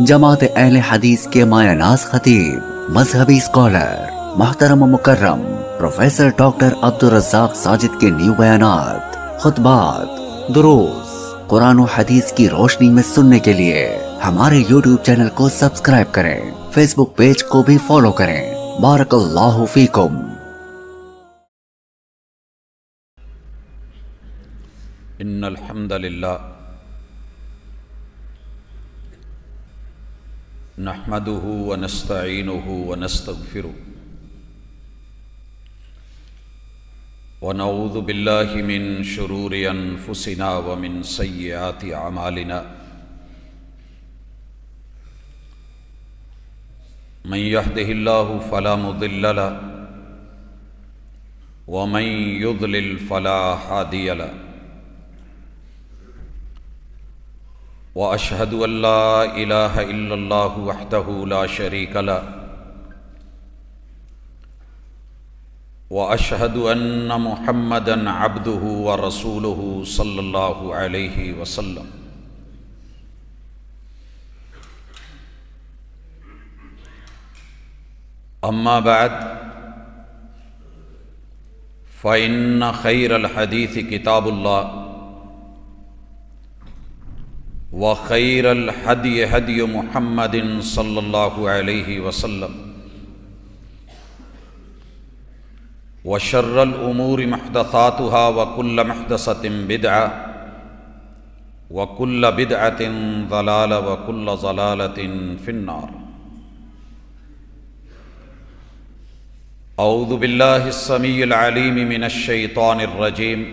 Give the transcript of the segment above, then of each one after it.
جماعت اہل حدیث کے مایہ ناز خطیب، مذہبی اسکالر، محترم و مکرم پروفیسر ڈاکٹر عبدالرزاق ساجد کے نیو بیانات، خطبات، دروس قرآن و حدیث کی روشنی میں سننے کے لیے ہمارے یوٹیوب چینل کو سبسکرائب کریں، فیس بک پیج کو بھی فالو کریں۔ بارک اللہ فیکم۔ ان الحمد للہ نحمده ونستعینه ونستغفره ونعوذ باللہ من شرور انفسنا ومن سیئات اعمالنا من یهده اللہ فلا مضل له ومن یضلل فلا ہادی له وأشهد أن لا إله إلا الله وحده لا شريك له وأشهد أن محمدًا عبده ورسوله صلى الله عليه وسلم۔ أما بعد فإن خير الحديث كتاب الله وخير الهدي هدي محمد صلى الله عليه وسلم وشر الأمور محدثاتها وكل محدثة بدعة وكل بدعة ضلالة وكل ضلالة في النار۔ أعوذ بالله السميع العليم من الشيطان الرجيم۔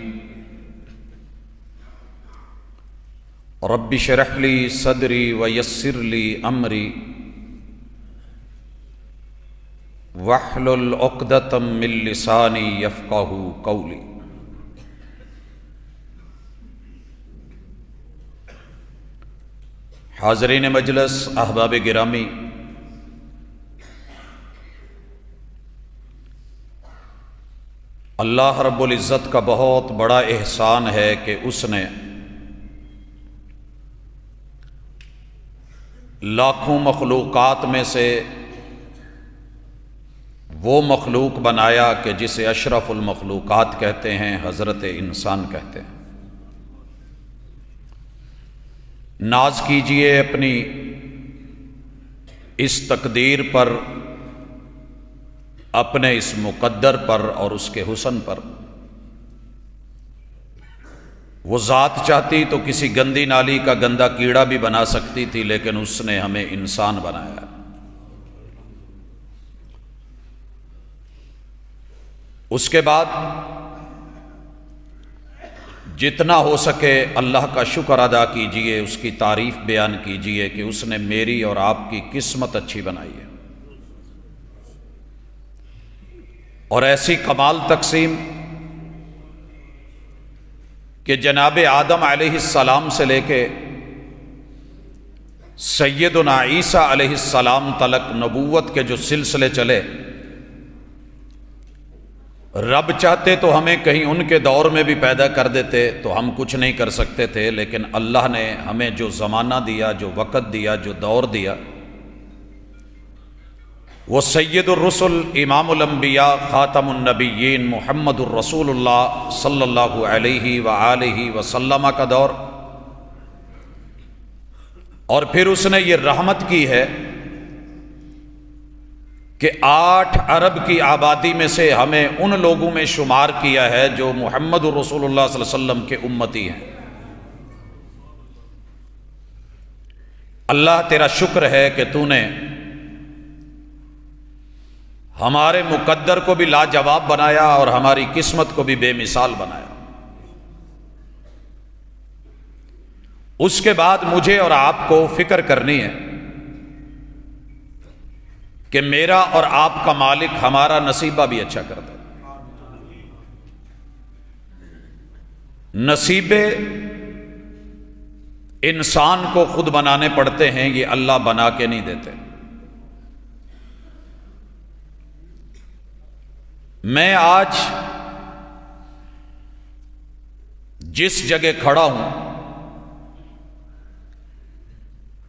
رب اشرح لي صدري ويسر لي امري واحلل عقدة من لساني يفقهوا قولي۔ حاضرین مجلس، احباب گرامی، اللہ رب العزت کا بہت بڑا احسان ہے کہ اس نے لاکھوں مخلوقات میں سے وہ مخلوق بنایا کہ جسے اشرف المخلوقات کہتے ہیں، حضرت انسان کہتے ہیں۔ ناز کیجئے اپنی اس تقدیر پر، اپنے اس مقدر پر اور اس کے حسن پر۔ وہ ذات چاہتی تو کسی گندی نالی کا گندا کیڑا بھی بنا سکتی تھی، لیکن اس نے ہمیں انسان بنایا۔ اس کے بعد جتنا ہو سکے اللہ کا شکر ادا کیجئے، اس کی تعریف بیان کیجئے کہ اس نے میری اور آپ کی قسمت اچھی بنائی ہے، اور ایسی کمال تقسیم کہ جناب آدم علیہ السلام سے لے کے سیدنا عیسیٰ علیہ السلام تلک نبوت کے جو سلسلے چلے، رب چاہتے تو ہمیں کہیں ان کے دور میں بھی پیدا کر دیتے تو ہم کچھ نہیں کر سکتے تھے، لیکن اللہ نے ہمیں جو زمانہ دیا، جو وقت دیا، جو دور دیا، وہ سید الرسل، امام الانبیاء، خاتم النبیین محمد الرسول اللہ صلی اللہ علیہ وآلہ وسلم کا دور، اور پھر اس نے یہ رحمت کی ہے کہ 8 ارب کی آبادی میں سے ہمیں ان لوگوں میں شمار کیا ہے جو محمد الرسول اللہ صلی اللہ علیہ وسلم کے امتی ہیں۔ اللہ تیرا شکر ہے کہ تو نے ہمارے مقدر کو بھی لاجواب بنایا اور ہماری قسمت کو بھی بے مثال بنایا۔ اس کے بعد مجھے اور آپ کو فکر کرنی ہے کہ میرا اور آپ کا مالک ہمارا نصیبہ بھی اچھا کر دے۔ نصیبے انسان کو خود بنانے پڑتے ہیں، یہ اللہ بنا کے نہیں دیتے۔ میں آج جس جگہ کھڑا ہوں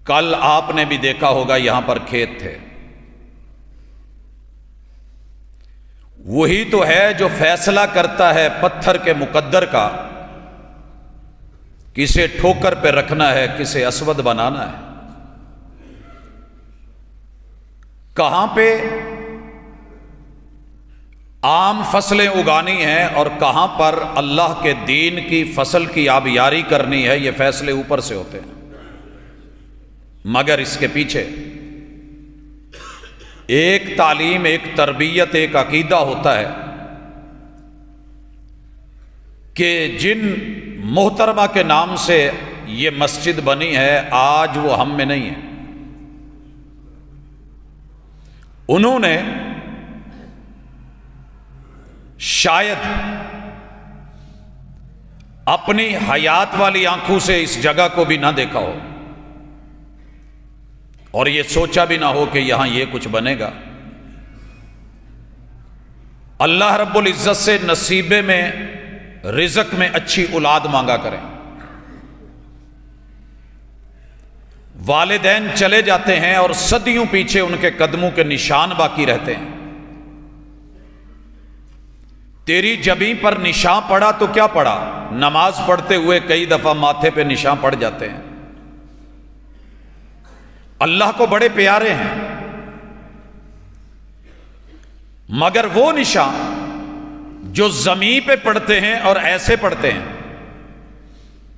کل آپ نے بھی دیکھا ہوگا یہاں پر کھیت تھے، وہی تو ہے جو فیصلہ کرتا ہے پتھر کے مقدر کا، کسے ٹھوکر پہ رکھنا ہے، کسے اسود بنانا ہے، کہاں پہ عام فصلیں اگانی ہیں اور کہاں پر اللہ کے دین کی فصل کی آبیاری کرنی ہے، یہ فیصلے اوپر سے ہوتے ہیں، مگر اس کے پیچھے ایک تعلیم، ایک تربیت، ایک عقیدہ ہوتا ہے کہ جن محترمہ کے نام سے یہ مسجد بنی ہے آج وہ ہم میں نہیں ہے، انہوں نے شاید اپنی حیات والی آنکھوں سے اس جگہ کو بھی نہ دیکھا ہو اور یہ سوچا بھی نہ ہو کہ یہاں یہ کچھ بنے گا۔ اللہ رب العزت سے نصیبے میں، رزق میں اچھی اولاد مانگا کریں۔ والدین چلے جاتے ہیں اور صدیوں پیچھے ان کے قدموں کے نشان باقی رہتے ہیں۔ تیری جبیں پر نشان پڑا تو کیا پڑا، نماز پڑھتے ہوئے کئی دفعہ ماتھے پہ نشان پڑ جاتے ہیں۔ اللہ کو بڑے پیارے ہیں، مگر وہ نشان جو زمین پہ پڑتے ہیں اور ایسے پڑتے ہیں،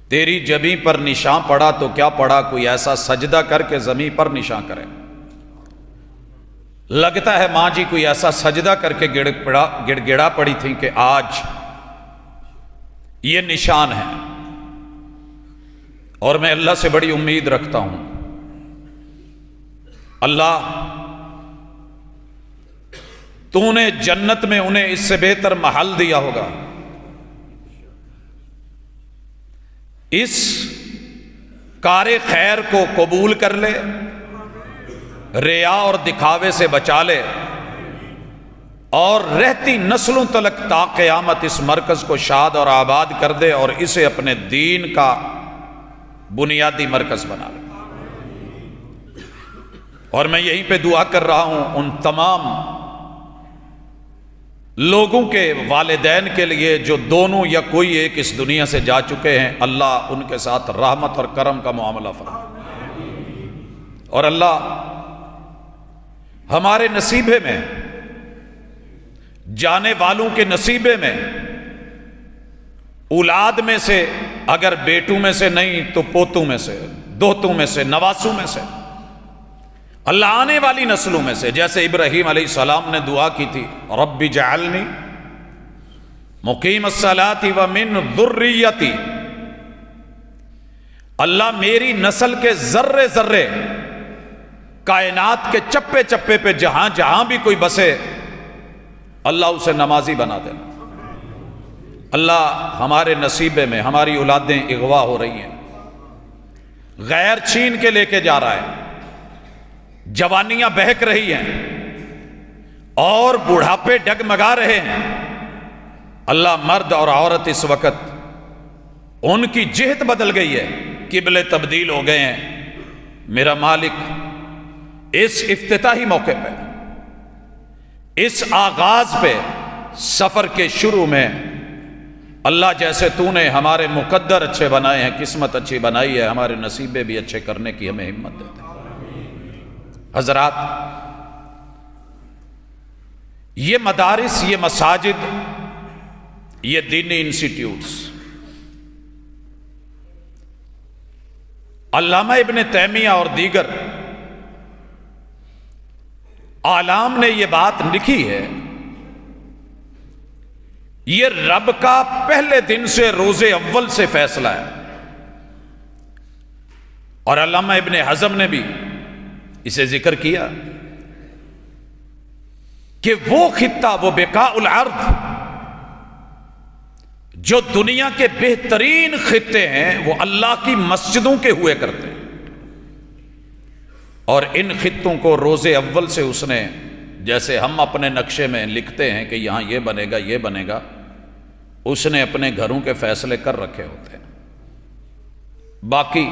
تیری جبیں پر نشان پڑا تو کیا پڑا، کوئی ایسا سجدہ کر کے زمین پر نشان کرے۔ لگتا ہے ماں جی کوئی ایسا سجدہ کر کے گڑ گڑا پڑی تھی کہ آج یہ نشان ہے، اور میں اللہ سے بڑی امید رکھتا ہوں اللہ تو نے جنت میں انہیں اس سے بہتر محل دیا ہوگا، اس کار خیر کو قبول کر لے، ریا اور دکھاوے سے بچا لے، اور رہتی نسلوں تلک تا قیامت اس مرکز کو شاد اور آباد کر دے اور اسے اپنے دین کا بنیادی مرکز بنا لے۔ اور میں یہیں پہ دعا کر رہا ہوں ان تمام لوگوں کے والدین کے لیے جو دونوں یا کوئی ایک اس دنیا سے جا چکے ہیں، اللہ ان کے ساتھ رحمت اور کرم کا معاملہ فرمائے، اور اللہ ہمارے نصیبے میں، جانے والوں کے نصیبے میں، اولاد میں سے اگر بیٹوں میں سے نہیں تو پوتوں میں سے، دوتوں میں سے، نواسوں میں سے، اللہ آنے والی نسلوں میں سے، جیسے ابراہیم علیہ السلام نے دعا کی تھی رب اجعلنی مقیم الصلاۃ ومن ذریتی، اللہ میری نسل کے ذرے ذرے، کائنات کے چپے چپے پہ جہاں جہاں بھی کوئی بسے اللہ اسے نمازی بنا دینا۔ اللہ ہمارے نصیبے میں ہماری اولادیں اغوا ہو رہی ہیں، غیر چھین کے لے کے جا رہا ہے، جوانیاں بہک رہی ہیں اور بوڑھاپے ڈگمگا رہے ہیں۔ اللہ مرد اور عورت اس وقت ان کی جہت بدل گئی ہے، قبلے تبدیل ہو گئے ہیں۔ میرا مالک اس افتتاحی موقع پہ، اس آغاز پہ، سفر کے شروع میں، اللہ جیسے تو نے ہمارے مقدر اچھے بنائے ہیں، قسمت اچھی بنائی ہے، ہمارے نصیبے بھی اچھے کرنے کی ہمیں ہمت دیتے ہیں۔ حضرات، یہ مدارس، یہ مساجد، یہ دینی انسٹیٹیوٹس، علامہ ابن تیمیہ اور دیگر عالم نے یہ بات لکھی ہے، یہ رب کا پہلے دن سے روز اول سے فیصلہ ہے، اور علامہ ابن حزم نے بھی اسے ذکر کیا کہ وہ خطہ، وہ بقاء الارض جو دنیا کے بہترین خطے ہیں، وہ اللہ کی مسجدوں کے ہوئے کرتے ہیں، اور ان خطوں کو روز اول سے اس نے، جیسے ہم اپنے نقشے میں لکھتے ہیں کہ یہاں یہ بنے گا، یہ بنے گا، اس نے اپنے گھروں کے فیصلے کر رکھے ہوتے ہیں۔ باقی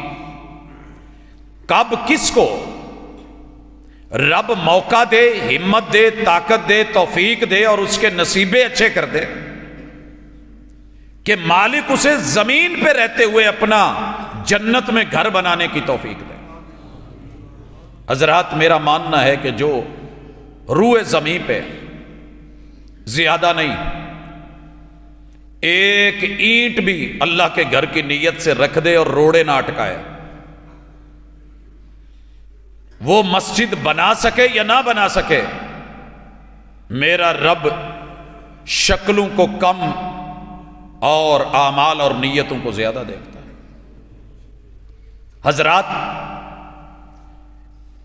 کب کس کو رب موقع دے، ہمت دے، طاقت دے، توفیق دے اور اس کے نصیبے اچھے کر دے کہ مالک اسے زمین پہ رہتے ہوئے اپنا جنت میں گھر بنانے کی توفیق دے۔ حضرات میرا ماننا ہے کہ جو روئے زمین پہ زیادہ نہیں، ایک اینٹ بھی اللہ کے گھر کی نیت سے رکھ دے اور روڑے نہ اٹکائے، وہ مسجد بنا سکے یا نہ بنا سکے، میرا رب شکلوں کو کم اور اعمال اور نیتوں کو زیادہ دیکھتا ہے۔ حضرات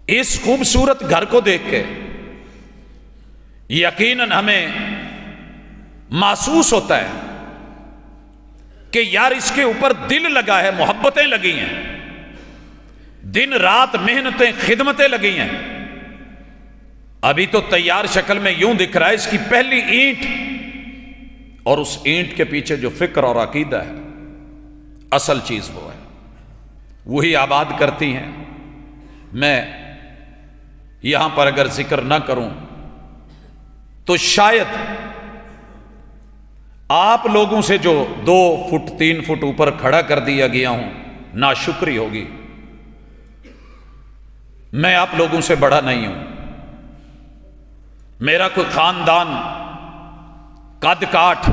اس خوبصورت گھر کو دیکھ کے یقیناً ہمیں محسوس ہوتا ہے کہ یار اس کے اوپر دل لگا ہے، محبتیں لگی ہیں، دن رات محنتیں، خدمتیں لگی ہیں۔ ابھی تو تیار شکل میں یوں دکھ رہا ہے اس کی پہلی اینٹ، اور اس اینٹ کے پیچھے جو فکر اور عقیدہ ہے، اصل چیز وہ ہے، وہی آباد کرتی ہیں۔ میں یہاں پر اگر ذکر نہ کروں تو شاید آپ لوگوں سے جو 2 فٹ 3 فٹ اوپر کھڑا کر دیا گیا ہوں، ناشکری ہوگی۔ میں آپ لوگوں سے بڑا نہیں ہوں، میرا کوئی خاندان، قد کاٹ،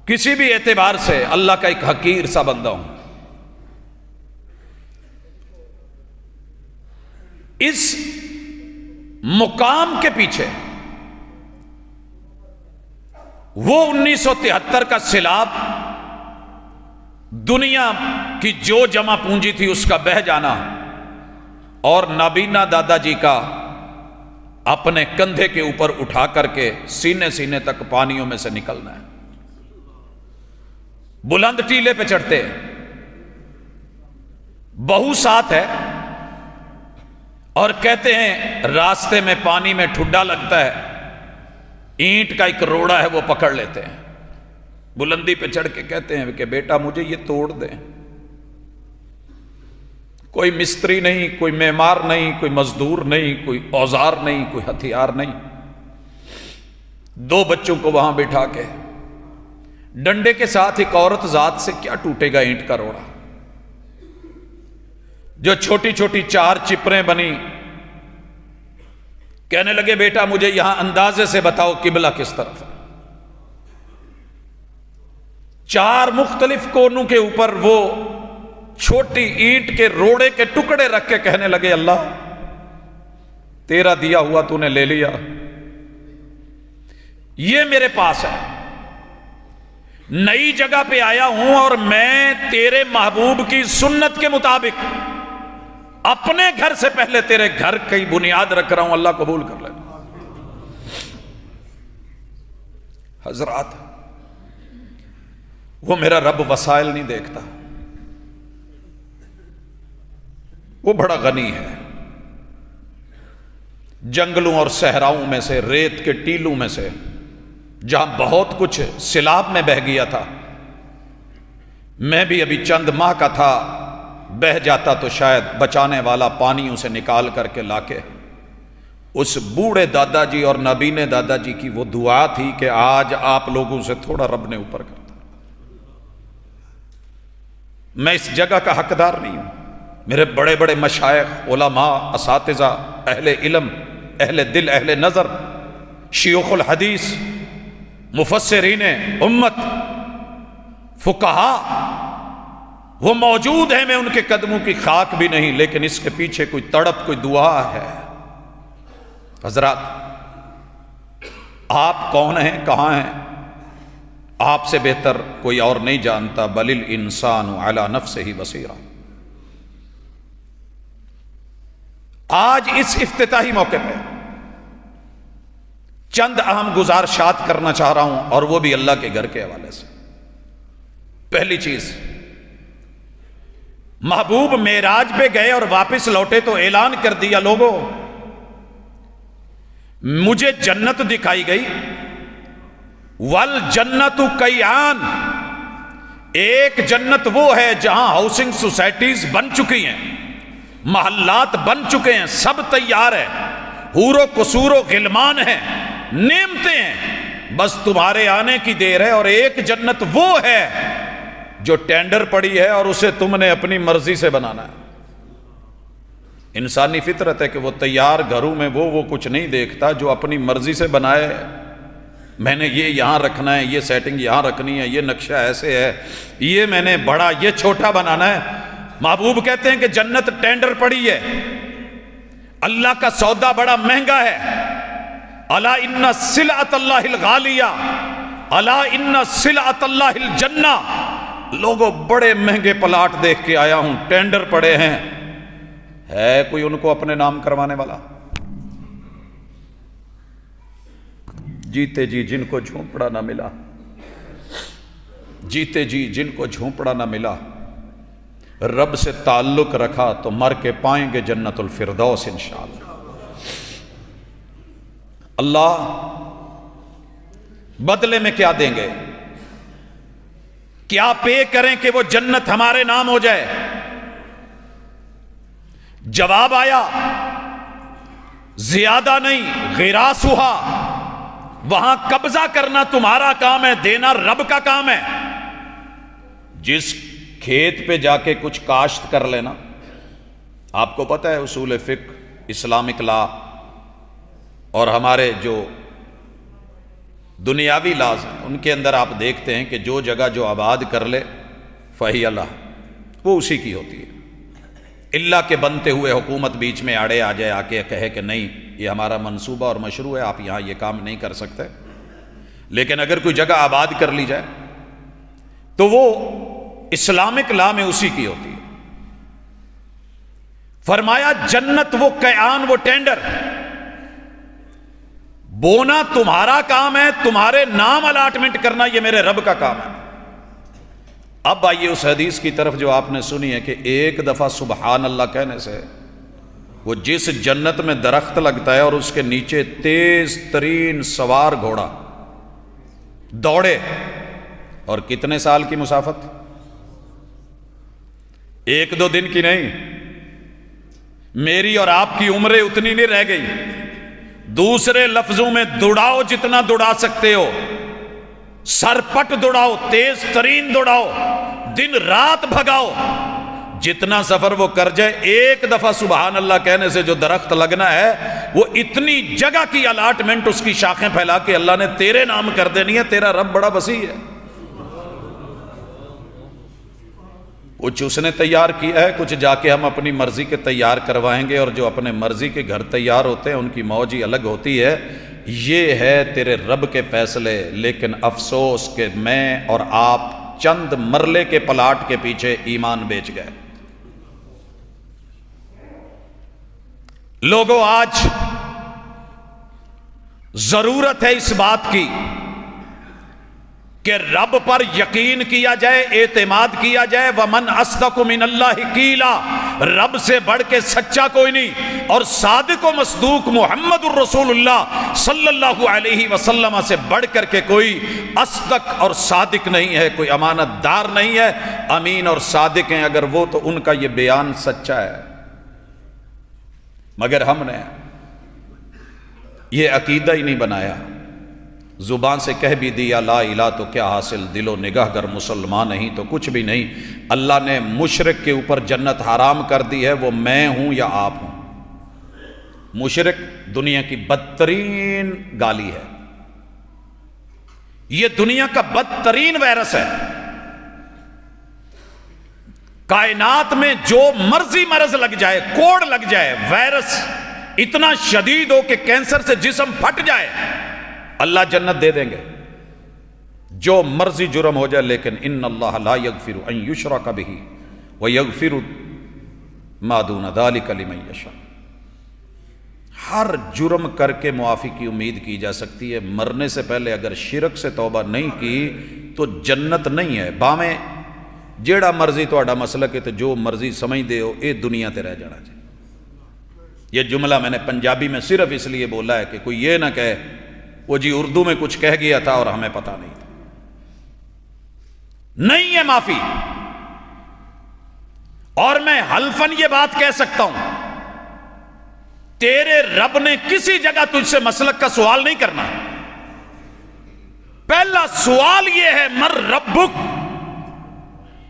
کسی بھی اعتبار سے اللہ کا ایک حقیر سا بندہ ہوں۔ اس مقام کے پیچھے وہ 1973 کا سیلاب، دنیا کی جو جمع پونجی تھی اس کا بہہ جانا، اور نابینا دادا جی کا اپنے کندھے کے اوپر اٹھا کر کے سینے سینے تک پانیوں میں سے نکلنا ہے۔ بلند ٹیلے پہ چڑھتے، بہو ساتھ ہے، اور کہتے ہیں راستے میں پانی میں ٹھڈا لگتا ہے، اینٹ کا ایک روڑا ہے وہ پکڑ لیتے ہیں، بلندی پہ چڑھ کے کہتے ہیں کہ بیٹا مجھے یہ توڑ دیں۔ کوئی مستری نہیں، کوئی معمار نہیں، کوئی مزدور نہیں، کوئی اوزار نہیں، کوئی ہتھیار نہیں۔ 2 بچوں کو وہاں بٹھا کے ڈنڈے کے ساتھ ایک عورت ذات سے کیا ٹوٹے گا اینٹ کا روڑا، جو چھوٹی چھوٹی 4 چپریں بنی، کہنے لگے بیٹا مجھے یہاں اندازے سے بتاؤ قبلہ کس طرف ہے۔ 4 مختلف کونوں کے اوپر وہ چھوٹی اینٹ کے روڑے کے ٹکڑے رکھ کے کہنے لگے اللہ تیرا دیا ہوا تو نے لے لیا، یہ میرے پاس ہے، نئی جگہ پہ آیا ہوں اور میں تیرے محبوب کی سنت کے مطابق اپنے گھر سے پہلے تیرے گھر کی بنیاد رکھ رہا ہوں، اللہ قبول کر لینا۔ حضرات وہ میرا رب وسائل نہیں دیکھتا، وہ بڑا غنی ہے۔ جنگلوں اور صحراؤں میں سے، ریت کے ٹیلوں میں سے، جہاں بہت کچھ سیلاب میں بہہ گیا تھا، میں بھی ابھی چند ماہ کا تھا، بہہ جاتا تو شاید بچانے والا پانیوں سے نکال کر کے لا کے، اس بوڑھے دادا جی اور نابینے دادا جی کی وہ دعا تھی کہ آج آپ لوگوں سے تھوڑا رب نے اوپر کرتا۔ میں اس جگہ کا حقدار نہیں ہوں، میرے بڑے بڑے مشائخ، علماء، اساتذہ، اہل علم، اہل دل، اہل نظر، شیوخ الحدیث، مفسرین امت، فقہا، وہ موجود ہیں، میں ان کے قدموں کی خاک بھی نہیں، لیکن اس کے پیچھے کوئی تڑپ، کوئی دعا ہے۔ حضرات آپ کون ہیں، کہاں ہیں، آپ سے بہتر کوئی اور نہیں جانتا، بل الانسان علی نفسہ بصیرہ۔ آج اس افتتاحی موقع پہ چند اہم گزارشات کرنا چاہ رہا ہوں، اور وہ بھی اللہ کے گھر کے حوالے سے۔ پہلی چیز، محبوب معراج پہ گئے اور واپس لوٹے تو اعلان کر دیا لوگوں مجھے جنت دکھائی گئی، والجنت کیان، ایک جنت وہ ہے جہاں ہاؤسنگ سوسائٹیز بن چکی ہیں، محلات بن چکے ہیں، سب تیار ہے، حور و قصور و غلمان ہیں، نعمتیں ہیں، بس تمہارے آنے کی دیر ہے۔ اور ایک جنت وہ ہے جو ٹینڈر پڑی ہے اور اسے تم نے اپنی مرضی سے بنانا ہے۔ انسانی فطرت ہے کہ وہ تیار گھروں میں وہ کچھ نہیں دیکھتا جو اپنی مرضی سے بنائے۔ میں نے یہ یہاں رکھنا ہے، یہ سیٹنگ یہاں رکھنی ہے، یہ نقشہ ایسے ہے، یہ میں نے بڑا یہ چھوٹا بنانا ہے۔ محبوب کہتے ہیں کہ جنت ٹینڈر پڑی ہے، اللہ کا سودا بڑا مہنگا ہے۔ الا ان سلعۃ اللہ الغالیہ، الا ان سلعۃ اللہ الجنہ۔ لوگوں بڑے مہنگے پلاٹ دیکھ کے آیا ہوں، ٹینڈر پڑے ہیں، ہے کوئی ان کو اپنے نام کروانے والا؟ جیتے جی جن کو جھونپڑا نہ ملا، جیتے جی جن کو جھونپڑا نہ ملا، رب سے تعلق رکھا تو مر کے پائیں گے جنت الفردوس انشاءاللہ۔ اللہ بدلے میں کیا دیں گے؟ کیا پے کریں کہ وہ جنت ہمارے نام ہو جائے؟ جواب آیا زیادہ نہیں، غراسھا، وہاں قبضہ کرنا تمہارا کام ہے، دینا رب کا کام ہے۔ جس کھیت پہ جا کے کچھ کاشت کر لینا، آپ کو پتہ ہے اصول فقہ، اسلامک لا اور ہمارے جو دنیاوی لاز ہیں ان کے اندر آپ دیکھتے ہیں کہ جو جگہ جو آباد کر لے فہی اللہ، وہ اسی کی ہوتی ہے۔ اللہ کے بنتے ہوئے حکومت بیچ میں آڑے آ جائے، آ کے کہے کہ نہیں یہ ہمارا منصوبہ اور مشروع ہے، آپ یہاں یہ کام نہیں کر سکتے، لیکن اگر کوئی جگہ آباد کر لی جائے تو وہ اسلامک لا میں اسی کی ہوتی ہے۔ فرمایا جنت وہ کیان، وہ ٹینڈر، بونا تمہارا کام ہے، تمہارے نام الاٹمنٹ کرنا یہ میرے رب کا کام ہے۔ اب آئیے اس حدیث کی طرف جو آپ نے سنی ہے کہ ایک دفعہ سبحان اللہ کہنے سے وہ جس جنت میں درخت لگتا ہے اور اس کے نیچے تیز ترین سوار گھوڑا دوڑے، اور کتنے سال کی مسافت؟ ایک دو دن کی نہیں، میری اور آپ کی عمریں اتنی نہیں رہ گئی۔ دوسرے لفظوں میں دوڑاؤ جتنا دوڑا سکتے ہو، سرپٹ دوڑاؤ، تیز ترین دوڑاؤ، دن رات بھگاؤ، جتنا سفر وہ کر جائے، ایک دفعہ سبحان اللہ کہنے سے جو درخت لگنا ہے وہ اتنی جگہ کی الاٹمنٹ اس کی شاخیں پھیلا کے اللہ نے تیرے نام کر دینی ہے۔ تیرا رب بڑا وسیع ہے، کچھ اس نے تیار کیا ہے، کچھ جا کے ہم اپنی مرضی کے تیار کروائیں گے، اور جو اپنے مرضی کے گھر تیار ہوتے ہیں ان کی موج ہی الگ ہوتی ہے۔ یہ ہے تیرے رب کے فیصلے، لیکن افسوس کہ میں اور آپ چند مرلے کے پلاٹ کے پیچھے ایمان بیچ گئے۔ لوگوں آج ضرورت ہے اس بات کی کہ رب پر یقین کیا جائے، اعتماد کیا جائے۔ وَمَنْ أَصْدَقُ مِنَ اللَّهِ قِيلًا، رب سے بڑھ کے سچا کوئی نہیں، اور صادق و مصدوق محمد الرسول اللہ صلی اللہ علیہ وسلم سے بڑھ کر کے کوئی اصدق اور صادق نہیں ہے، کوئی امانت دار نہیں ہے۔ امین اور صادق ہیں اگر وہ، تو ان کا یہ بیان سچا ہے، مگر ہم نے یہ عقیدہ ہی نہیں بنایا۔ زبان سے کہہ بھی دیا لا الہ تو کیا حاصل، دل و نگاہ گر مسلمان نہیں تو کچھ بھی نہیں۔ اللہ نے مشرک کے اوپر جنت حرام کر دی ہے، وہ میں ہوں یا آپ ہوں۔ مشرک دنیا کی بدترین گالی ہے، یہ دنیا کا بدترین وائرس ہے۔ کائنات میں جو مرضی مرض لگ جائے، کوڑ لگ جائے، وائرس اتنا شدید ہو کہ کینسر سے جسم پھٹ جائے، اللہ جنت دے دیں گے۔ جو مرضی جرم ہو جائے، لیکن ان اللہ لا یغفر ان یشرک بہ ویغفر ما دون ذلک لمن یشاء۔ ہر جرم کر کے معافی کی امید کی جا سکتی ہے، مرنے سے پہلے اگر شرک سے توبہ نہیں کی تو جنت نہیں ہے۔ باویں جیڑا مرضی تہاڈا مسلک ہے تے جو مرضی سمجھ دے ہو، اے دنیا تے رہ جانا چاہیے۔ یہ جملہ میں نے پنجابی میں صرف اس لیے بولا ہے کہ کوئی یہ نہ کہے وہ جی اردو میں کچھ کہہ گیا تھا اور ہمیں پتہ نہیں تھا۔ نہیں ہے معافی، اور میں حلفاً یہ بات کہہ سکتا ہوں، تیرے رب نے کسی جگہ تجھ سے مسلک کا سوال نہیں کرنا۔ پہلا سوال یہ ہے مر ربک،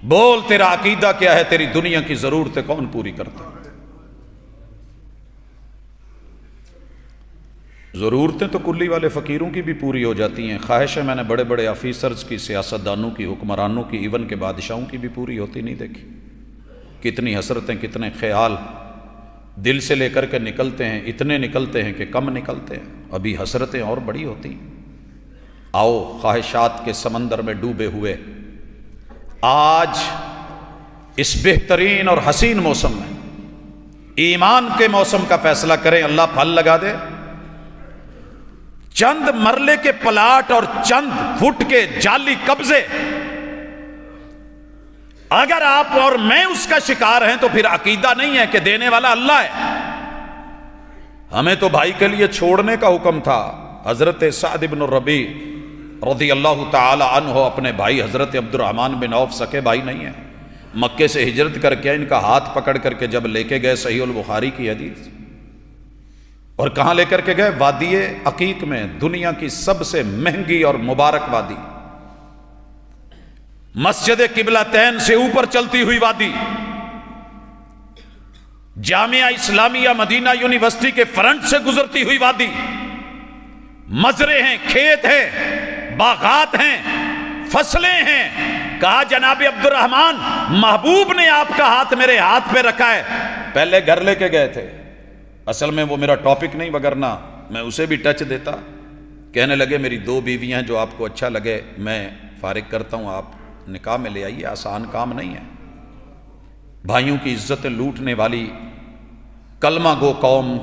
بول تیرا عقیدہ کیا ہے، تیری دنیا کی ضرورتیں کون پوری کرتا ہے؟ ضرورتیں تو کلی والے فقیروں کی بھی پوری ہو جاتی ہیں، خواہشیں میں نے بڑے بڑے آفیسرز کی، سیاستدانوں کی، حکمرانوں کی، ایون کے بادشاہوں کی بھی پوری ہوتی نہیں دیکھی۔ کتنی حسرتیں، کتنے خیال دل سے لے کر کے نکلتے ہیں، اتنے نکلتے ہیں کہ کم نکلتے ہیں، ابھی حسرتیں اور بڑی ہوتی ہیں۔ آؤ خواہشات کے سمندر میں ڈوبے ہوئے آج اس بہترین اور حسین موسم میں ایمان کے موسم کا فیصلہ کریں، اللہ پھل لگا دے۔ چند مرلے کے پلاٹ اور چند فٹ کے جعلی قبضے اگر آپ اور میں اس کا شکار ہیں تو پھر عقیدہ نہیں ہے کہ دینے والا اللہ ہے۔ ہمیں تو بھائی کے لیے چھوڑنے کا حکم تھا۔ حضرت سعد بن الربیع رضی اللہ تعالی عنہ اپنے بھائی حضرت عبد الرحمن بن عوف سکے بھائی نہیں ہیں، مکے سے ہجرت کر کے ان کا ہاتھ پکڑ کر کے جب لے کے گئے، صحیح البخاری کی حدیث، اور کہاں لے کر کے گئے؟ وادی عقیق میں، دنیا کی سب سے مہنگی اور مبارک وادی، مسجد قبلتین سے اوپر چلتی ہوئی وادی، جامعہ اسلامیہ مدینہ یونیورسٹی کے فرنٹ سے گزرتی ہوئی وادی، مزرے ہیں، کھیت ہیں، باغات ہیں، فصلیں ہیں۔ کہا جناب عبد الرحمن محبوب نے آپ کا ہاتھ میرے ہاتھ پہ رکھا ہے، پہلے گھر لے کے گئے تھے، اصل میں وہ میرا ٹاپک نہیں، وگرنہ میں اسے بھی ٹچ دیتا۔ کہنے لگے میری 2 بیویاں ہیں، جو آپ کو اچھا لگے میں فارغ کرتا ہوں، آپ نکاح میں لے آئیے، آسان کام نہیں ہے۔ بھائیوں کی عزتیں لوٹنے والی کلمہ گو قوم،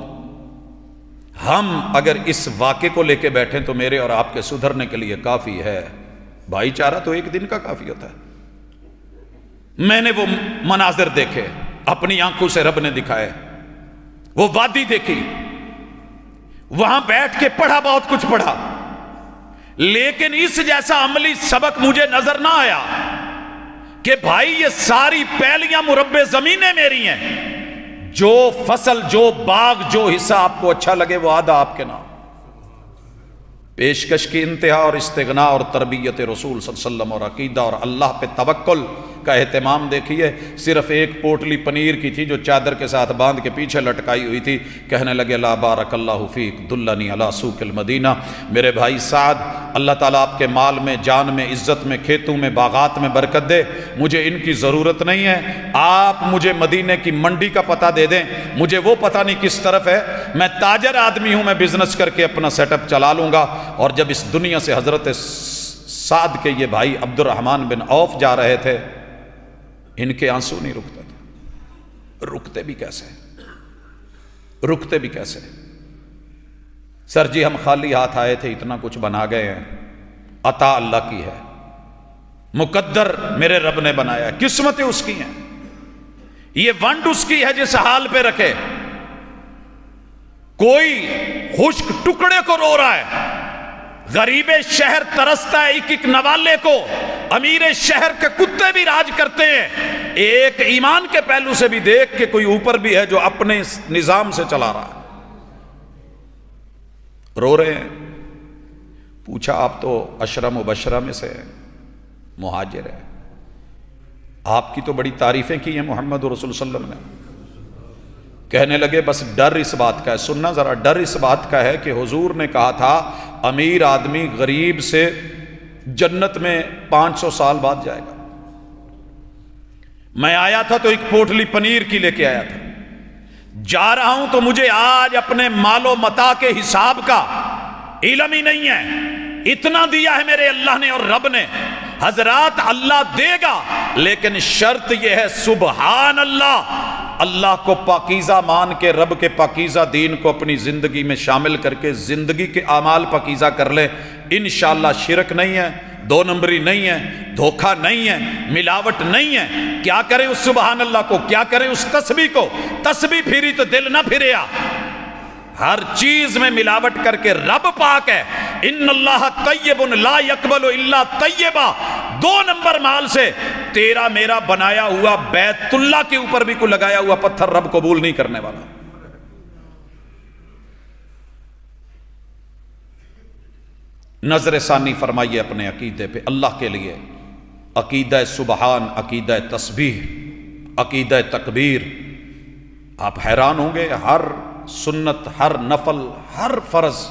ہم اگر اس واقعے کو لے کے بیٹھیں تو میرے اور آپ کے سدھرنے کے لیے کافی ہے۔ بھائی چارہ تو ایک دن کا کافی ہوتا ہے۔ میں نے وہ مناظر دیکھے، اپنی آنکھوں سے رب نے دکھائے، وہ وادی دیکھی، وہاں بیٹھ کے پڑھا، بہت کچھ پڑھا، لیکن اس جیسا عملی سبق مجھے نظر نہ آیا کہ بھائی یہ ساری پہلیاں مربع زمینیں میری ہیں، جو فصل، جو باغ، جو حصہ آپ کو اچھا لگے وہ آدھا آپ کے نام۔ پیشکش کی انتہا اور استغنا اور تربیت رسول صلی اللہ علیہ وسلم اور عقیدہ اور اللہ پہ توکل کا اہتمام دیکھیے۔ صرف ایک پوٹلی پنیر کی تھی جو چادر کے ساتھ باندھ کے پیچھے لٹکائی ہوئی تھی۔ کہنے لگے لا بارک اللہ فیک دلنی علی سوق المدینہ، میرے بھائی سعد اللہ تعالیٰ آپ کے مال میں، جان میں، عزت میں، کھیتوں میں، باغات میں برکت دے، مجھے ان کی ضرورت نہیں ہے، آپ مجھے مدینے کی منڈی کا پتہ دے دیں، مجھے وہ پتہ نہیں کس طرف ہے، میں تاجر آدمی ہوں، میں بزنس کر کے اپنا سیٹ اپ چلا لوں گا۔ اور جب اس دنیا سے حضرت سعد کے یہ بھائی عبد الرحمن بن عوف جا رہے تھے، ان کے آنسو نہیں رکتے تھے۔ رکتے بھی کیسے؟ رکتے بھی کیسے؟ سر جی ہم خالی ہاتھ آئے تھے، اتنا کچھ بنا گئے ہیں، عطا اللہ کی ہے، مقدر میرے رب نے بنایا ہے، قسمتیں اس کی ہیں، یہ ونڈ اس کی ہے جس حال پہ رکھے۔ کوئی خشک ٹکڑے کو رو رہا ہے، غریب شہر ترستا ہے ایک ایک نوالے کو، امیر شہر کے کتے بھی راج کرتے ہیں۔ ایک ایمان کے پہلو سے بھی دیکھ کہ کوئی اوپر بھی ہے جو اپنے نظام سے چلا رہا ہے، رو رہے ہیں۔ پوچھا آپ تو عشرہ مبشرہ میں سے مہاجر ہے، آپ کی تو بڑی تعریفیں کی ہیں محمد رسول صلی اللہ علیہ وسلم نے۔ کہنے لگے بس ڈر اس بات کا ہے، سننا ذرا، ڈر اس بات کا ہے کہ حضور نے کہا تھا امیر آدمی غریب سے جنت میں 500 سال بعد جائے گا۔ میں آیا تھا تو ایک پوٹلی پنیر کی لے کے آیا تھا، جا رہا ہوں تو مجھے آج اپنے مال و متاع کے حساب کا علم ہی نہیں ہے، اتنا دیا ہے میرے اللہ نے اور رب نے۔ حضرات اللہ دے گا، لیکن شرط یہ ہے سبحان اللہ، اللہ کو پاکیزہ مان کے، رب کے پاکیزہ دین کو اپنی زندگی میں شامل کر کے زندگی کے اعمال پاکیزہ کر لے، انشاءاللہ شرک نہیں ہے، 2 نمبری نہیں ہے، دھوکہ نہیں ہے، ملاوٹ نہیں ہے۔ کیا کریں اس سبحان اللہ کو، کیا کریں اس تسبیح کو؟ تسبیح پھری تو دل نہ پھریا، ہر چیز میں ملاوٹ کر کے رب پاک ہے، ان اللہ طیب لا یقبل الا طیبا، 2 نمبر مال سے تیرا میرا بنایا ہوا بیت اللہ کے اوپر بھی کوئی لگایا ہوا پتھر رب قبول نہیں کرنے والا. نظر ثانی فرمائیے اپنے عقیدے پہ اللہ کے لیے. عقیدہ سبحان، عقیدہ تسبیح، عقیدہ تکبیر. آپ حیران ہوں گے، ہر سنت، ہر نفل، ہر فرض،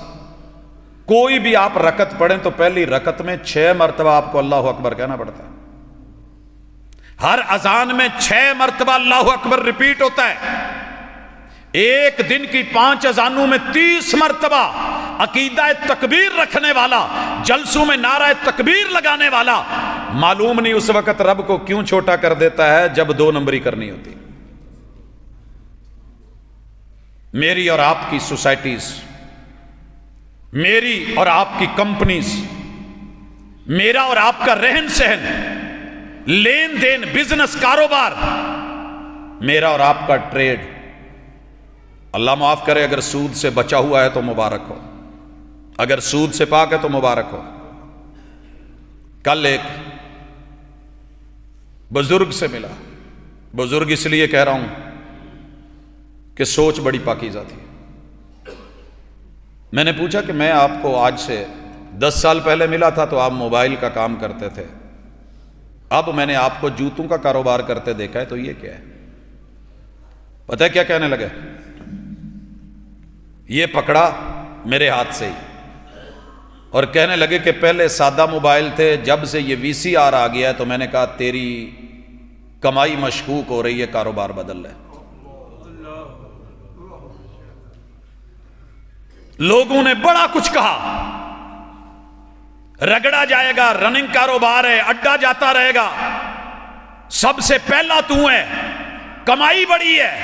کوئی بھی آپ رکعت پڑھیں تو پہلی رکعت میں 6 مرتبہ آپ کو اللہ اکبر کہنا پڑتا ہے. ہر اذان میں 6 مرتبہ اللہ اکبر ریپیٹ ہوتا ہے. ایک دن کی 5 اذانوں میں 30 مرتبہ عقیدہ تکبیر رکھنے والا، جلسوں میں نعرہ تکبیر لگانے والا، معلوم نہیں اس وقت رب کو کیوں چھوٹا کر دیتا ہے جب 2 نمبری کرنی ہوتی. میری اور آپ کی سوسائٹیز، میری اور آپ کی کمپنیز، میرا اور آپ کا رہن سہن، لین دین، بزنس، کاروبار، میرا اور آپ کا ٹریڈ، اللہ معاف کرے اگر سود سے بچا ہوا ہے تو مبارک ہو، اگر سود سے پاک ہے تو مبارک ہو. کل ایک بزرگ سے ملا، بزرگ اس لیے کہہ رہا ہوں کہ سوچ بڑی پاکیزہ تھی. میں نے پوچھا کہ میں آپ کو آج سے 10 سال پہلے ملا تھا تو آپ موبائل کا کام کرتے تھے، اب میں نے آپ کو جوتوں کا کاروبار کرتے دیکھا ہے، تو یہ کیا ہے؟ پتہ ہے کیا کہنے لگے؟ یہ پکڑا میرے ہاتھ سے ہی اور کہنے لگے کہ پہلے سادہ موبائل تھے، جب سے یہ VCR آ گیا ہے تو میں نے کہا تیری کمائی مشکوک ہو رہی ہے، کاروبار بدل ہے. لوگوں نے بڑا کچھ کہا، رگڑا جائے گا، رننگ کاروبار ہے، اڈا جاتا رہے گا، سب سے پہلا تو ہے، کمائی بڑی ہے.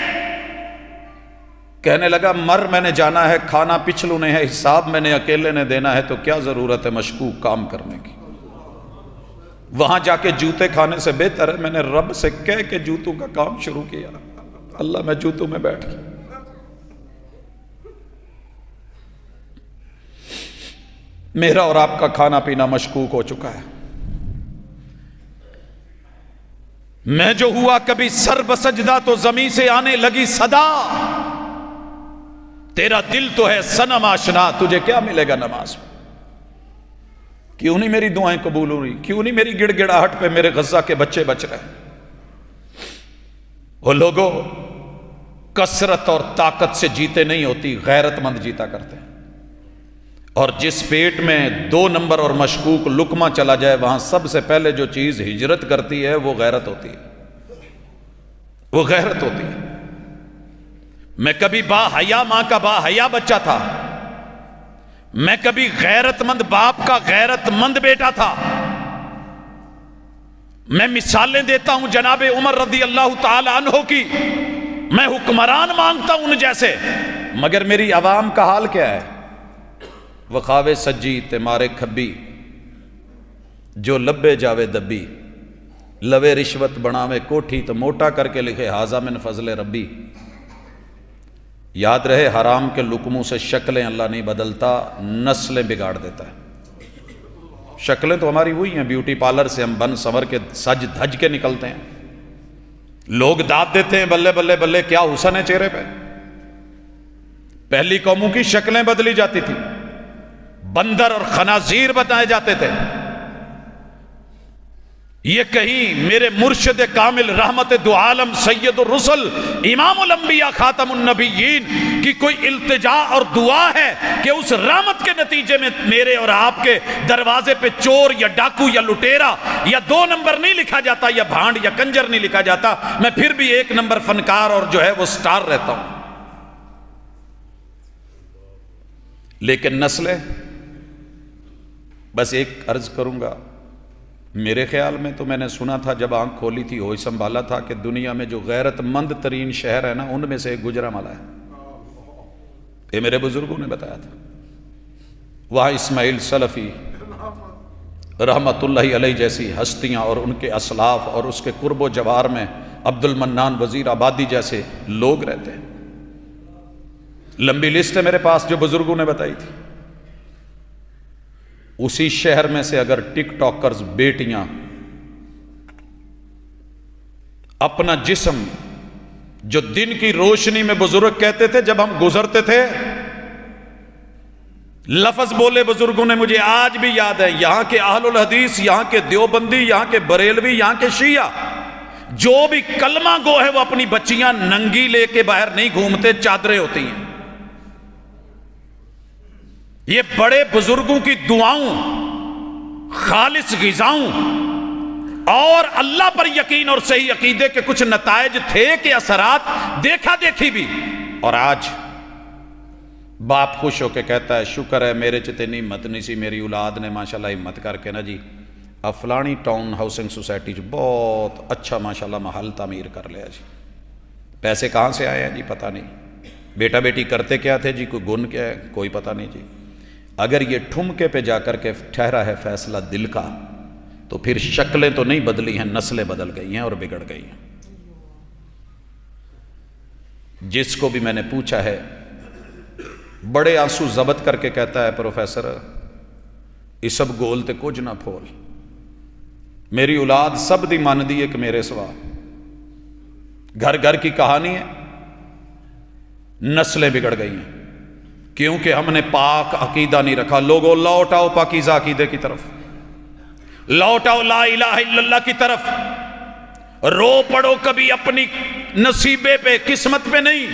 کہنے لگا مر میں نے جانا ہے، کھانا پچھلوں نے ہے، حساب میں نے اکیلے نے دینا ہے، تو کیا ضرورت ہے مشکوک کام کرنے کی؟ وہاں جا کے جوتے کھانے سے بہتر ہے میں نے رب سے کہہ کے جوتوں کا کام شروع کیا. اللہ میں جوتوں میں بیٹھ گیا. میرا اور آپ کا کھانا پینا مشکوک ہو چکا ہے. میں جو ہوا کبھی سر بسجدہ تو زمین سے آنے لگی صدا، تیرا دل تو ہے صنم آشنا، تجھے کیا ملے گا نماز میں؟ کیوں نہیں میری دعائیں قبول ہو رہی؟ کیوں نہیں میری گڑ گڑاہٹ پہ میرے غزہ کے بچے بچ رہے؟ وہ لوگوں، کثرت اور طاقت سے جیتے نہیں ہوتی، غیرت مند جیتا کرتے ہیں. اور جس پیٹ میں 2 نمبر اور مشکوک لقمہ چلا جائے وہاں سب سے پہلے جو چیز ہجرت کرتی ہے وہ غیرت ہوتی ہے، وہ غیرت ہوتی ہے. میں کبھی با حیا ماں کا با حیا بچہ تھا، میں کبھی غیرت مند باپ کا غیرت مند بیٹا تھا. میں مثالیں دیتا ہوں جناب عمر رضی اللہ تعالی عنہ کی، میں حکمران مانگتا ہوں ان جیسے، مگر میری عوام کا حال کیا ہے؟ وخاوے سجی تے مارے کھبی، جو لبے جاوے دبی، لوے رشوت بناوے کوٹھی تو موٹا کر کے لکھے ہاذا من فضل ربی. یاد رہے حرام کے لقموں سے شکلیں اللہ نہیں بدلتا، نسلیں بگاڑ دیتا ہے. شکلیں تو ہماری وہی ہیں، بیوٹی پارلر سے ہم بن سنور کے سج دھج کے نکلتے ہیں، لوگ داد دیتے ہیں بلے بلے بلے کیا حسن ہے چہرے پہ. پہلی قوموں کی شکلیں بدلی جاتی تھی، بندر اور خنازیر بتائے جاتے تھے. یہ کہیں میرے مرشد کامل رحمت دو عالم سید الرسل امام الانبیاء خاتم النبیین کی کوئی التجا اور دعا ہے کہ اس رحمت کے نتیجے میں میرے اور آپ کے دروازے پہ چور یا ڈاکو یا لٹیرا یا 2 نمبر نہیں لکھا جاتا، یا بھانڈ یا کنجر نہیں لکھا جاتا، میں پھر بھی 1 نمبر فنکار اور جو ہے وہ سٹار رہتا ہوں. لیکن نسلیں، بس ایک عرض کروں گا، میرے خیال میں تو میں نے سنا تھا جب آنکھ کھولی تھی ہوش سنبھالا تھا کہ دنیا میں جو غیرت مند ترین شہر ہے نا ان میں سے ایک گجرانوالہ ہے. یہ میرے بزرگوں نے بتایا تھا. وہاں اسماعیل سلفی رحمت اللہ علیہ جیسی ہستیاں اور ان کے اسلاف اور اس کے قرب و جوار میں عبد المنان وزیر آبادی جیسے لوگ رہتے ہیں. لمبی لسٹ ہے میرے پاس جو بزرگوں نے بتائی تھی. اسی شہر میں سے اگر ٹک ٹاکرز بیٹیاں اپنا جسم جو دن کی روشنی میں بزرگ کہتے تھے، جب ہم گزرتے تھے لفظ بولے بزرگوں نے، مجھے آج بھی یاد ہے، یہاں کے اہل الحدیث، یہاں کے دیوبندی، یہاں کے بریلوی، یہاں کے شیعہ، جو بھی کلمہ گو ہے وہ اپنی بچیاں ننگی لے کے باہر نہیں گھومتے، چادریں ہوتی ہیں۔ یہ بڑے بزرگوں کی دعاؤں، خالص غذاؤں اور اللہ پر یقین اور صحیح عقیدے کے کچھ نتائج تھے کہ اثرات دیکھا دیکھی بھی۔ اور آج باپ خوش ہو کے کہتا ہے شکر ہے میرے چتنی ہمت نہیں سی، میری اولاد نے ماشاءاللہ ہمت کر کے نا جی فلانی ٹاؤن ہاؤسنگ سوسائٹی جو بہت اچھا ماشاءاللہ محل تعمیر کر لیا جی۔ پیسے کہاں سے آئے ہیں جی پتہ نہیں، بیٹا بیٹی کرتے کیا تھے جی، کوئی گن کیا ہے کوئی پتہ نہیں جی۔ اگر یہ ٹھمکے پہ جا کر کے ٹھہرا ہے فیصلہ دل کا، تو پھر شکلیں تو نہیں بدلی ہیں، نسلیں بدل گئی ہیں اور بگڑ گئی ہیں۔ جس کو بھی میں نے پوچھا ہے بڑے آنسو ضبط کر کے کہتا ہے پروفیسر یہ سب گول تے کچھ نہ پھول، میری اولاد سب دی مان دی ہے کہ میرے سوا، گھر گھر کی کہانی ہے، نسلیں بگڑ گئی ہیں کیونکہ ہم نے پاک عقیدہ نہیں رکھا۔ لوگوں لوٹ آؤ پاکیزہ عقیدے کی طرف، لوٹ آؤ لا الہ الا اللہ کی طرف، رو پڑو کبھی اپنی نصیبے پہ، قسمت پہ نہیں،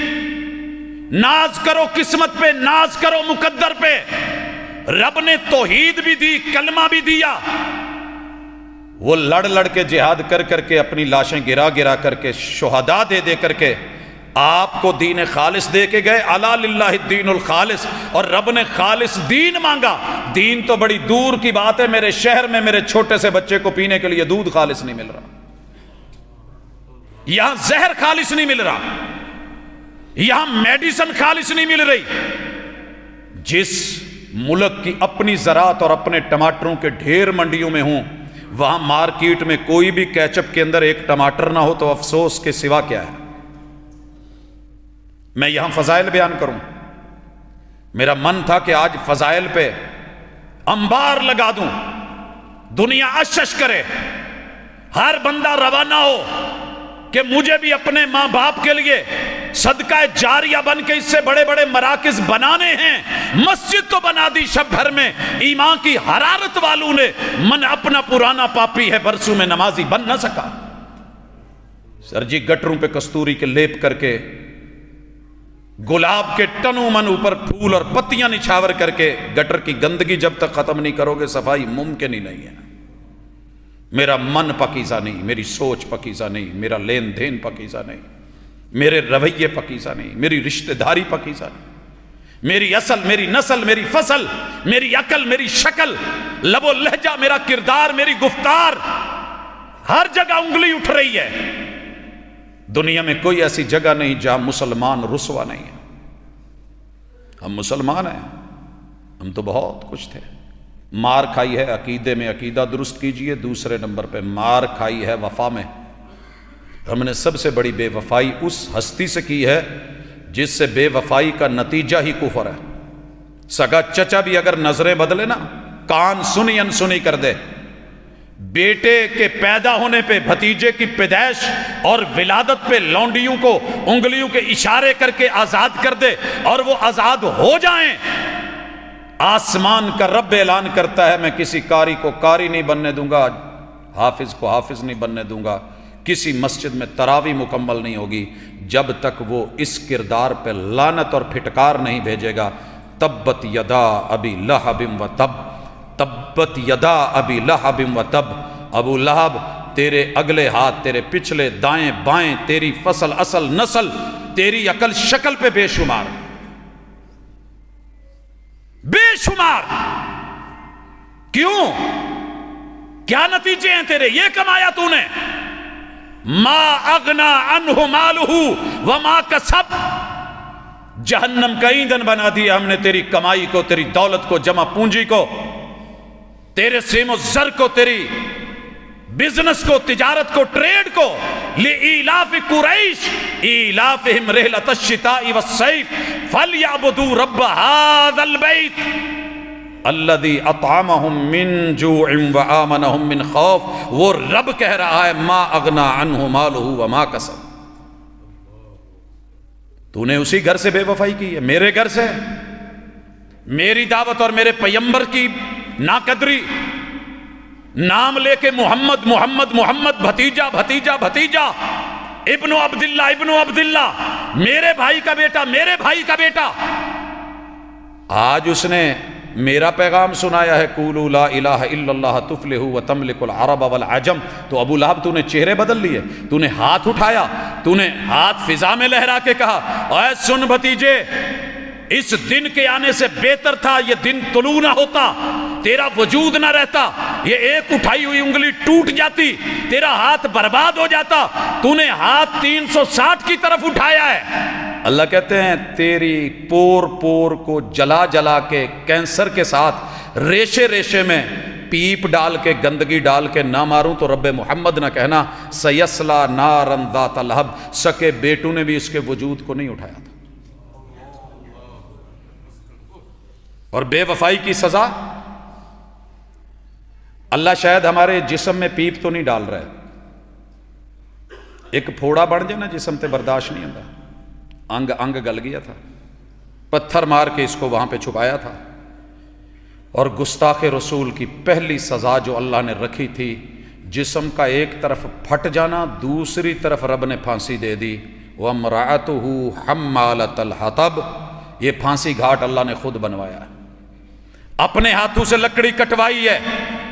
ناز کرو قسمت پہ، ناز کرو مقدر پہ۔ رب نے توحید بھی دی، کلمہ بھی دیا، وہ لڑ لڑ کے جہاد کر کر کے اپنی لاشیں گرا گرا کر کے شہداء دے دے کر کے آپ کو دین خالص دے کے گئے، الا للہ الدین الخالص، اور رب نے خالص دین مانگا۔ دین تو بڑی دور کی بات ہے، میرے شہر میں میرے چھوٹے سے بچے کو پینے کے لیے دودھ خالص نہیں مل رہا، یہاں زہر خالص نہیں مل رہا، یہاں میڈیسن خالص نہیں مل رہی۔ جس ملک کی اپنی زراعت اور اپنے ٹماٹروں کے ڈھیر منڈیوں میں ہوں، وہاں مارکیٹ میں کوئی بھی کیچپ کے اندر ایک ٹماٹر نہ ہو تو افسوس کے سوا کیا ہے۔ میں یہاں فضائل بیان کروں، میرا من تھا کہ آج فضائل پہ انبار لگا دوں، دنیا اشش کرے، ہر بندہ روانہ ہو کہ مجھے بھی اپنے ماں باپ کے لیے صدقہ جاریہ بن کے اس سے بڑے بڑے مراکز بنانے ہیں۔ مسجد تو بنا دی شب بھر میں، ایمان کی حرارت والوں نے، من اپنا پرانا پاپی ہے برسوں میں نمازی بن نہ سکا۔ سر جی گٹروں پہ کستوری کے لیپ کر کے، گلاب کے ٹنوں من اوپر پھول اور پتیاں نچھاور کر کے، گٹر کی گندگی جب تک ختم نہیں کرو گے صفائی ممکن ہی نہیں ہے۔ میرا من پاکیزہ نہیں، میری سوچ پاکیزہ نہیں، میرا لین دین پاکیزہ نہیں، میرے رویے پاکیزہ نہیں، میری رشتہ داری پاکیزہ نہیں، میری اصل، میری نسل، میری فصل، میری عقل، میری شکل، لب و لہجہ، میرا کردار، میری گفتار، ہر جگہ انگلی اٹھ رہی ہے۔ دنیا میں کوئی ایسی جگہ نہیں جہاں مسلمان رسوا نہیں ہے۔ ہم مسلمان ہیں، ہم تو بہت کچھ تھے۔ مار کھائی ہے عقیدے میں، عقیدہ درست کیجئے۔ دوسرے نمبر پہ مار کھائی ہے وفا میں۔ ہم نے سب سے بڑی بے وفائی اس ہستی سے کی ہے جس سے بے وفائی کا نتیجہ ہی کفر ہے۔ سگا چچا بھی اگر نظریں بدلے نا، کان سنی انسنی کر دے، بیٹے کے پیدا ہونے پہ، بھتیجے کی پیدائش اور ولادت پہ لونڈیوں کو انگلیوں کے اشارے کر کے آزاد کر دے اور وہ آزاد ہو جائیں، آسمان کا رب اعلان کرتا ہے میں کسی قاری کو قاری نہیں بننے دوں گا، حافظ کو حافظ نہیں بننے دوں گا، کسی مسجد میں تراویح مکمل نہیں ہوگی جب تک وہ اس کردار پہ لعنت اور پھٹکار نہیں بھیجے گا۔ تبت یدا ابی لہب و تب، تبت یدا ابی لہب و تب، ابو لہب تیرے اگلے ہاتھ، تیرے پچھلے دائیں بائیں، تیری فصل اصل نسل، تیری عقل شکل پہ بے شمار، بے شمار۔ کیوں؟ کیا نتیجے ہیں تیرے؟ یہ کمایا تو نے، ما اغنا عنہ مالہ وما کسب، جہنم کا ایندھن بنا دیا ہم نے تیری کمائی کو، تیری دولت کو، جمع پونجی کو، تیرے سیم و زر کو، تیری بزنس کو، تجارت کو، ٹریڈ کو۔ لإیلاف قریش ایلافہم رحلۃ الشتاء والصیف فلیعبدوا رب ھذا البیت۔ الذی اطعمہم من جوع وآمنہم من خوف، وہ رب کہہ رہا ہے ما اغنا عنہ مالہ وما کسب۔ تو نے اسی گھر سے بے وفائی کی ہے، میرے گھر سے، میری دعوت اور میرے پیغمبر کی ناقدری، نام لے کے محمد محمد محمد، بھتیجا بھتیجا بھتیجا، ابن عبداللہ ابن عبداللہ، میرے بھائی کا بیٹا میرے بھائی کا بیٹا۔ آج اس نے میرا پیغام سنایا ہے قولوا لا الہ الا اللہ تفلحوا وتملک العرب والعجم، تو ابو لہب تو نے چہرے بدل لیے، تو نے ہاتھ اٹھایا، تو نے ہاتھ فضا میں لہرا کے کہا اے سن بھتیجے، اس دن کے آنے سے بہتر تھا یہ دن طلوع نہ ہوتا، تیرا وجود نہ رہتا، یہ ایک اٹھائی ہوئی انگلی ٹوٹ جاتی، تیرا ہاتھ برباد ہو جاتا، تو نے ہاتھ 360 کی طرف اٹھایا ہے۔ اللہ کہتے ہیں تیری پور پور کو جلا جلا کے کینسر کے ساتھ ریشے ریشے میں پیپ ڈال کے گندگی ڈال کے نہ ماروں تو رب محمد نہ کہنا سیسلا نارن ذات لہب، سکے بیٹوں نے بھی اس کے وجود کو نہیں اٹھایا تھا۔ اور بے وفائی کی سزا، اللہ شاید ہمارے جسم میں پیپ تو نہیں ڈال رہے، ایک پھوڑا بڑھ جائے نا جسم تے برداشت نہیں ہوتا، انگ انگ گل گیا تھا، پتھر مار کے اس کو وہاں پہ چھپایا تھا۔ اور گستاخ رسول کی پہلی سزا جو اللہ نے رکھی تھی، جسم کا ایک طرف پھٹ جانا، دوسری طرف رب نے پھانسی دے دی، وَامْرَأَتُهُ حَمَّالَةَ الْحَطَبِ، یہ پھانسی گھاٹ اللہ نے خود بنوایا ہے، اپنے ہاتھوں سے لکڑی کٹوائی ہے،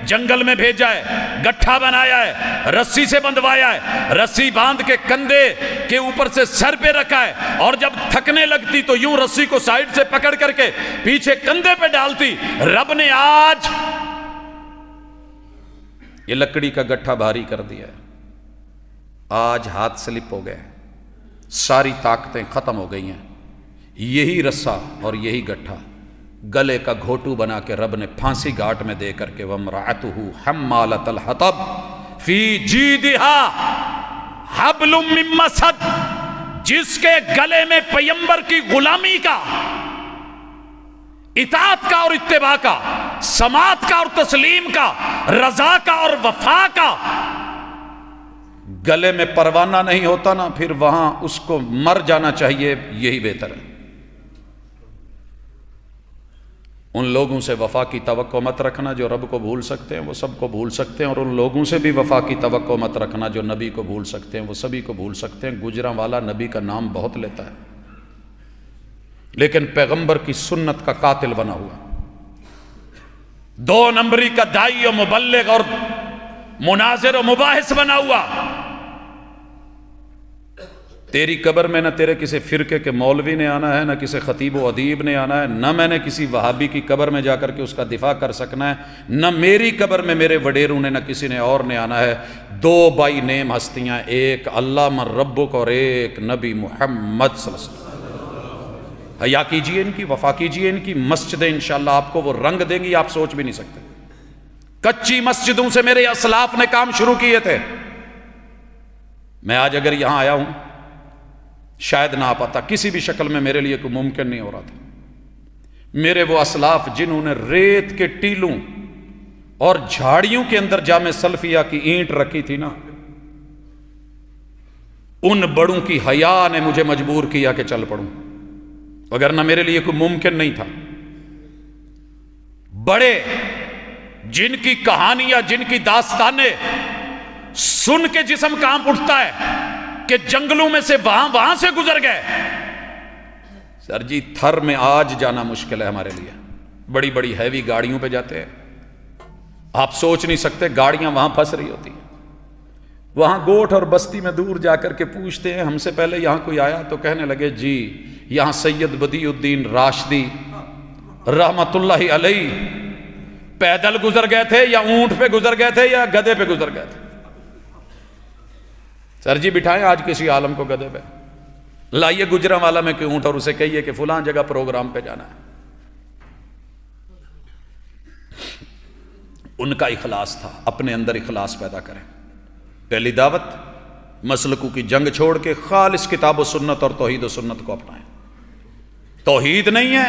جنگل میں بھیجا ہے، گٹھا بنایا ہے، رسی سے بندھوایا ہے، رسی باندھ کے کندھے کے اوپر سے سر پہ رکھا ہے، اور جب تھکنے لگتی تو یوں رسی کو سائیڈ سے پکڑ کر کے پیچھے کندھے پہ ڈالتی۔ رب نے آج یہ لکڑی کا گٹھا بھاری کر دیا ہے، آج ہاتھ سلپ ہو گئے، ساری طاقتیں ختم ہو گئی ہیں، یہی رسا اور یہی گٹھا گلے کا گھوٹو بنا کے رب نے پھانسی گھاٹ میں دے کر کے وَامْرَأَتُهُ حَمَّالَةَ الْحَطَبِ فِي جِيدِهَا حَبْلٌ مِّن مَّسَدٍ، جس کے گلے میں پیغمبر کی غلامی کا، اطاعت کا اور اتباع کا، سماعت کا اور تسلیم کا، رضا کا اور وفا کا گلے میں پروانہ نہیں ہوتا نا، پھر وہاں اس کو مر جانا چاہیے، یہی بہتر ہے۔ ان لوگوں سے وفا کی توقع مت رکھنا جو رب کو بھول سکتے ہیں، وہ سب کو بھول سکتے ہیں، اور ان لوگوں سے بھی وفا کی توقع مت رکھنا جو نبی کو بھول سکتے ہیں، وہ سبھی کو بھول سکتے ہیں۔ گجراں والا نبی کا نام بہت لیتا ہے لیکن پیغمبر کی سنت کا قاتل بنا ہوا، 2 نمبری کا داعی و مبلغ اور مناظر و مباحث بنا ہوا۔ تیری قبر میں نہ تیرے کسی فرقے کے مولوی نے آنا ہے، نہ کسی خطیب و ادیب نے آنا ہے، نہ میں نے کسی وہابی کی قبر میں جا کر کے اس کا دفاع کر سکنا ہے، نہ میری قبر میں میرے وڈیروں نے، نہ کسی نے اور نے آنا ہے۔ 2 بائی نیم ہستیاں، ایک اللہ من ربک اور ایک نبی محمد صلی اللہ علیہ وسلم۔ حیا کیجئے ان کی، وفا کیجئے ان کی۔ مسجدیں انشاءاللہ آپ کو وہ رنگ دیں گی آپ سوچ بھی نہیں سکتے۔ کچی مسجدوں سے میرے اسلاف نے کام شروع کیے تھے۔ میں آج اگر یہاں آیا ہوں شاید نہ آ پاتا، کسی بھی شکل میں میرے لیے کوئی ممکن نہیں ہو رہا تھا۔ میرے وہ اسلاف جنہوں نے ریت کے ٹیلوں اور جھاڑیوں کے اندر جامع سلفیہ کی اینٹ رکھی تھی نا، ان بڑوں کی حیا نے مجھے مجبور کیا کہ چل پڑوں، وگرنہ میرے لیے کوئی ممکن نہیں تھا۔ بڑے جن کی کہانیاں، جن کی داستانیں سن کے جسم کانپ اٹھتا ہے کہ جنگلوں میں سے وہاں سے گزر گئے۔ سر جی تھر میں آج جانا مشکل ہے ہمارے لیے، بڑی بڑی ہیوی گاڑیوں پہ جاتے ہیں، آپ سوچ نہیں سکتے گاڑیاں وہاں پھنس رہی ہوتی ہیں۔ وہاں گوٹھ اور بستی میں دور جا کر کے پوچھتے ہیں ہم سے پہلے یہاں کوئی آیا، تو کہنے لگے جی یہاں سید بدیع الدین راشدی رحمت اللہ علیہ پیدل گزر گئے تھے، یا اونٹ پہ گزر گئے تھے، یا گدھے پہ گزر گئے تھے۔ سر جی بٹھائیں آج کسی عالم کو گدھے پہ، لائیے گجرانوالہ میں کوئی اونٹ اور اسے کہیے کہ فلاں جگہ پروگرام پہ جانا ہے۔ ان کا اخلاص تھا، اپنے اندر اخلاص پیدا کریں۔ پہلی دعوت مسلکوں کی جنگ چھوڑ کے خالص کتاب و سنت اور توحید و سنت کو اپنائیں۔ توحید نہیں ہے،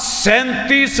37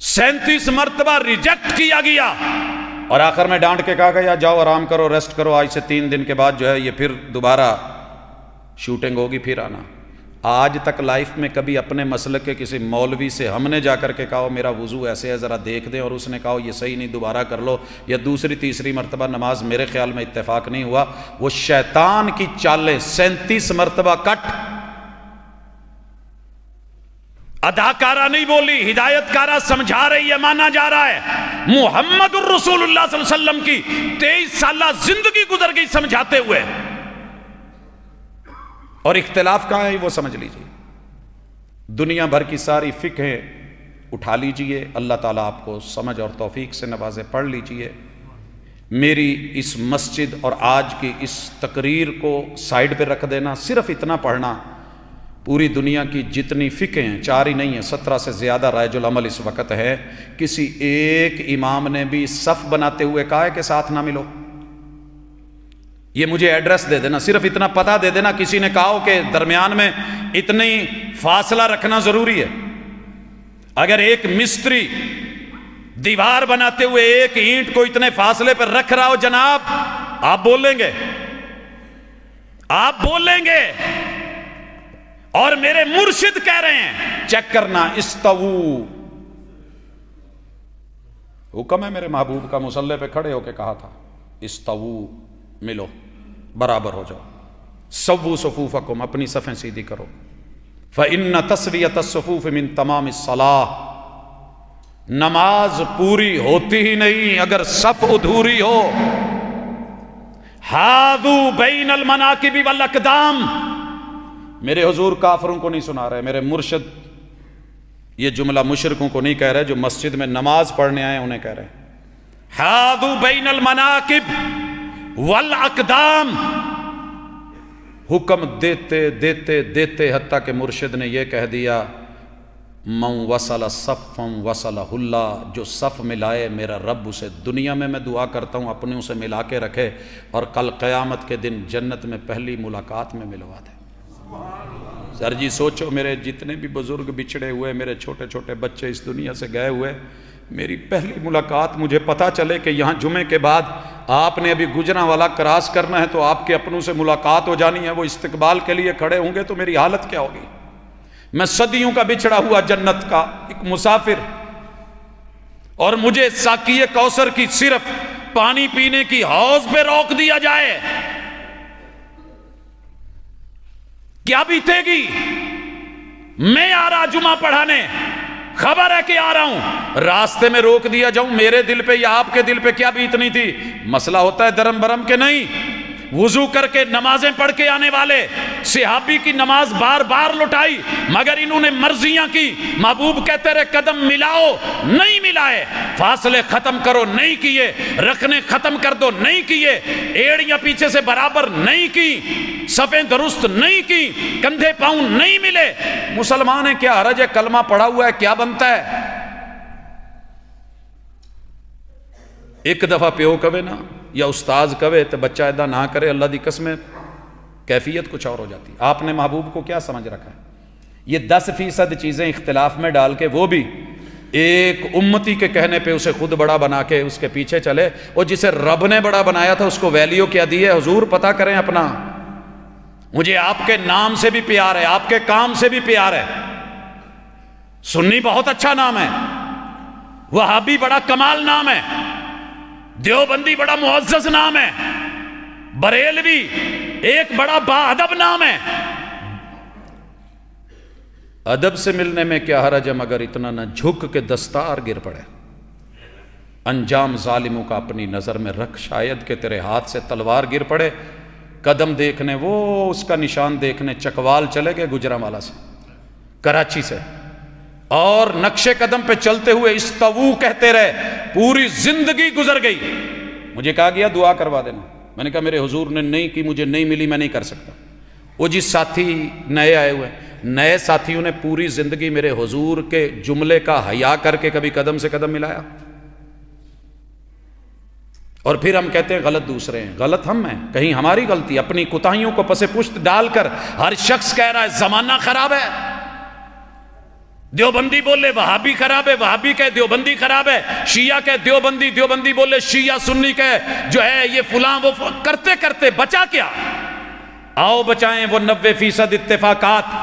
37 مرتبہ ریجیکٹ کیا گیا اور آخر میں ڈانٹ کے کہا گیا جاؤ آرام کرو، ریسٹ کرو، آج سے 3 دن کے بعد جو ہے یہ پھر دوبارہ شوٹنگ ہوگی، پھر آنا۔ آج تک لائف میں کبھی اپنے مسلک کے کسی مولوی سے ہم نے جا کر کے کہا میرا وضو ایسے ہے ذرا دیکھ دیں، اور اس نے کہا یہ صحیح نہیں دوبارہ کر لو، یا دوسری تیسری مرتبہ نماز میرے خیال میں اتفاق نہیں ہوا۔ وہ شیطان کی چالیں 37 مرتبہ کٹ، اداکارہ نہیں بولی، ہدایت کارہ سمجھا رہی ہے، مانا جا رہا ہے۔ محمد الرسول اللہ صلی اللہ علیہ وسلم کی 23 سالہ زندگی گزر گئی سمجھاتے ہوئے، اور اختلاف کہاں ہے وہ سمجھ لیجئے۔ دنیا بھر کی ساری فقہیں اٹھا لیجئے، اللہ تعالیٰ آپ کو سمجھ اور توفیق سے نوازے، پڑھ لیجئے۔ میری اس مسجد اور آج کی اس تقریر کو سائیڈ پہ رکھ دینا، صرف اتنا پڑھنا، پوری دنیا کی جتنی فقہیں ہیں، 4 ہی نہیں ہیں، 17 سے زیادہ رائج العمل اس وقت ہے، کسی ایک امام نے بھی صف بناتے ہوئے کہا ہے کہ ساتھ نہ ملو۔ یہ مجھے ایڈریس دے دینا، صرف اتنا پتہ دے دینا کسی نے کہا ہو کہ درمیان میں اتنی فاصلہ رکھنا ضروری ہے۔ اگر ایک مستری دیوار بناتے ہوئے ایک اینٹ کو اتنے فاصلے پر رکھ رہا ہو جناب، آپ بولیں گے، آپ بولیں گے، اور میرے مرشد کہہ رہے ہیں چیک کرنا، استوو، حکم ہے میرے محبوب کا، مصلی پہ کھڑے ہو کے کہا تھا استوو، ملو، برابر ہو جاؤ، سووا صفوفکم، اپنی صفیں سیدھی کرو، فإن تسویۃ الصفوف من تمام الصلاۃ، نماز پوری ہوتی ہی نہیں اگر صف ادھوری ہو۔ حاذو بین المناکب والاقدام، میرے حضور کافروں کو نہیں سنا رہے، میرے مرشد یہ جملہ مشرکوں کو نہیں کہہ رہے، جو مسجد میں نماز پڑھنے آئے انہیں کہہ رہے ہیں۔ حاذو بین المناکب والاقدام، حکم دیتے دیتے دیتے حتیٰ کہ مرشد نے یہ کہہ دیا من وصل صفا وصلہ اللہ، جو صف ملائے میرا رب اسے دنیا میں دعا کرتا ہوں اپنے اسے ملا کے رکھے، اور کل قیامت کے دن جنت میں پہلی ملاقات میں ملوا دے۔ سر جی سوچو، میرے جتنے بھی بزرگ بچھڑے ہوئے، میرے چھوٹے چھوٹے بچے اس دنیا سے گئے ہوئے، میری پہلی ملاقات مجھے پتا چلے کہ یہاں جمعے کے بعد آپ نے ابھی گجرانوالا کراس کرنا ہے تو آپ کے اپنوں سے ملاقات ہو جانی ہے، وہ استقبال کے لیے کھڑے ہوں گے تو میری حالت کیا ہوگی؟ میں صدیوں کا بچھڑا ہوا جنت کا ایک مسافر، اور مجھے ساقی کوثر کی صرف پانی پینے کی حوض پہ روک دیا جائے، کیا بیتے گی؟ میں آ رہا جمعہ پڑھانے، خبر ہے کہ آ رہا ہوں، راستے میں روک دیا جاؤں، میرے دل پہ یا آپ کے دل پہ کیا بیتنی تھی؟ مسئلہ ہوتا ہے درم برم کے نہیں، وضو کر کے نمازیں پڑھ کے آنے والے، صحابی کی نماز بار بار لٹائی، مگر انہوں نے مرضیاں کی، محبوب کہتے رہے قدم ملاؤ، نہیں ملائے، فاصلے ختم کرو، نہیں کیے، رکھنے ختم کر دو، نہیں کیے، ایڑیاں پیچھے سے برابر نہیں کی، صفیں درست نہیں کی، کندھے پاؤں نہیں ملے۔ مسلمان ہے، کیا حرج ہے؟ کلمہ پڑھا ہوا ہے، کیا بنتا ہے؟ ایک دفعہ پیو کہے نا یا استاذ کہے تو بچہ ایدا نہ کرے، اللہ دی قسم کیفیت کچھ اور ہو جاتی۔ آپ نے محبوب کو کیا سمجھ رکھا ہے؟ یہ 10% چیزیں اختلاف میں ڈال کے، وہ بھی ایک امتی کے کہنے پہ اسے خود بڑا بنا کے اس کے پیچھے چلے، اور جسے رب نے بڑا بنایا تھا اس کو ویلیو کیا دی ہے؟ حضور پتہ کریں اپنا، مجھے آپ کے نام سے بھی پیار ہے، آپ کے کام سے بھی پیار ہے۔ سنی بہت اچھا نام ہے، وہابی بڑا کمال نام ہے، دیوبندی بڑا معزز نام ہے، بریلوی ایک بڑا باادب نام ہے۔ ادب سے ملنے میں کیا حرج ہے، مگر اتنا نہ جھک کے دستار گر پڑے۔ انجام ظالموں کا اپنی نظر میں رکھ، شاید کہ تیرے ہاتھ سے تلوار گر پڑے۔ قدم دیکھنے، وہ اس کا نشان دیکھنے چکوال چلے گئے گجرانوالا سے، کراچی سے، اور نقشے قدم پہ چلتے ہوئے استوو کہتے رہے، پوری زندگی گزر گئی۔ مجھے کہا گیا دعا کروا دینا، میں نے کہا میرے حضور نے نہیں کی، مجھے نہیں ملی، میں نہیں کر سکتا۔ وہ جس ساتھی نئے آئے ہوئے، نئے ساتھیوں نے پوری زندگی میرے حضور کے جملے کا حیا کر کے کبھی قدم سے قدم ملایا؟ اور پھر ہم کہتے ہیں غلط دوسرے ہیں، غلط ہم ہیں، کہیں ہماری غلطی؟ اپنی کوتاہیوں کو پس پشت ڈال کر ہر شخص کہہ رہا ہے زمانہ خراب ہے۔ دیوبندی بولے وہابی خراب ہے، وہابی کہے دیوبندی خراب ہے، شیعہ کہے دیوبندی، دیوبندی بولے شیعہ، سنی کہے جو ہے یہ فلاں وہ کرتے کرتے بچا کیا؟ آؤ بچائیں وہ 90% اتفاقات۔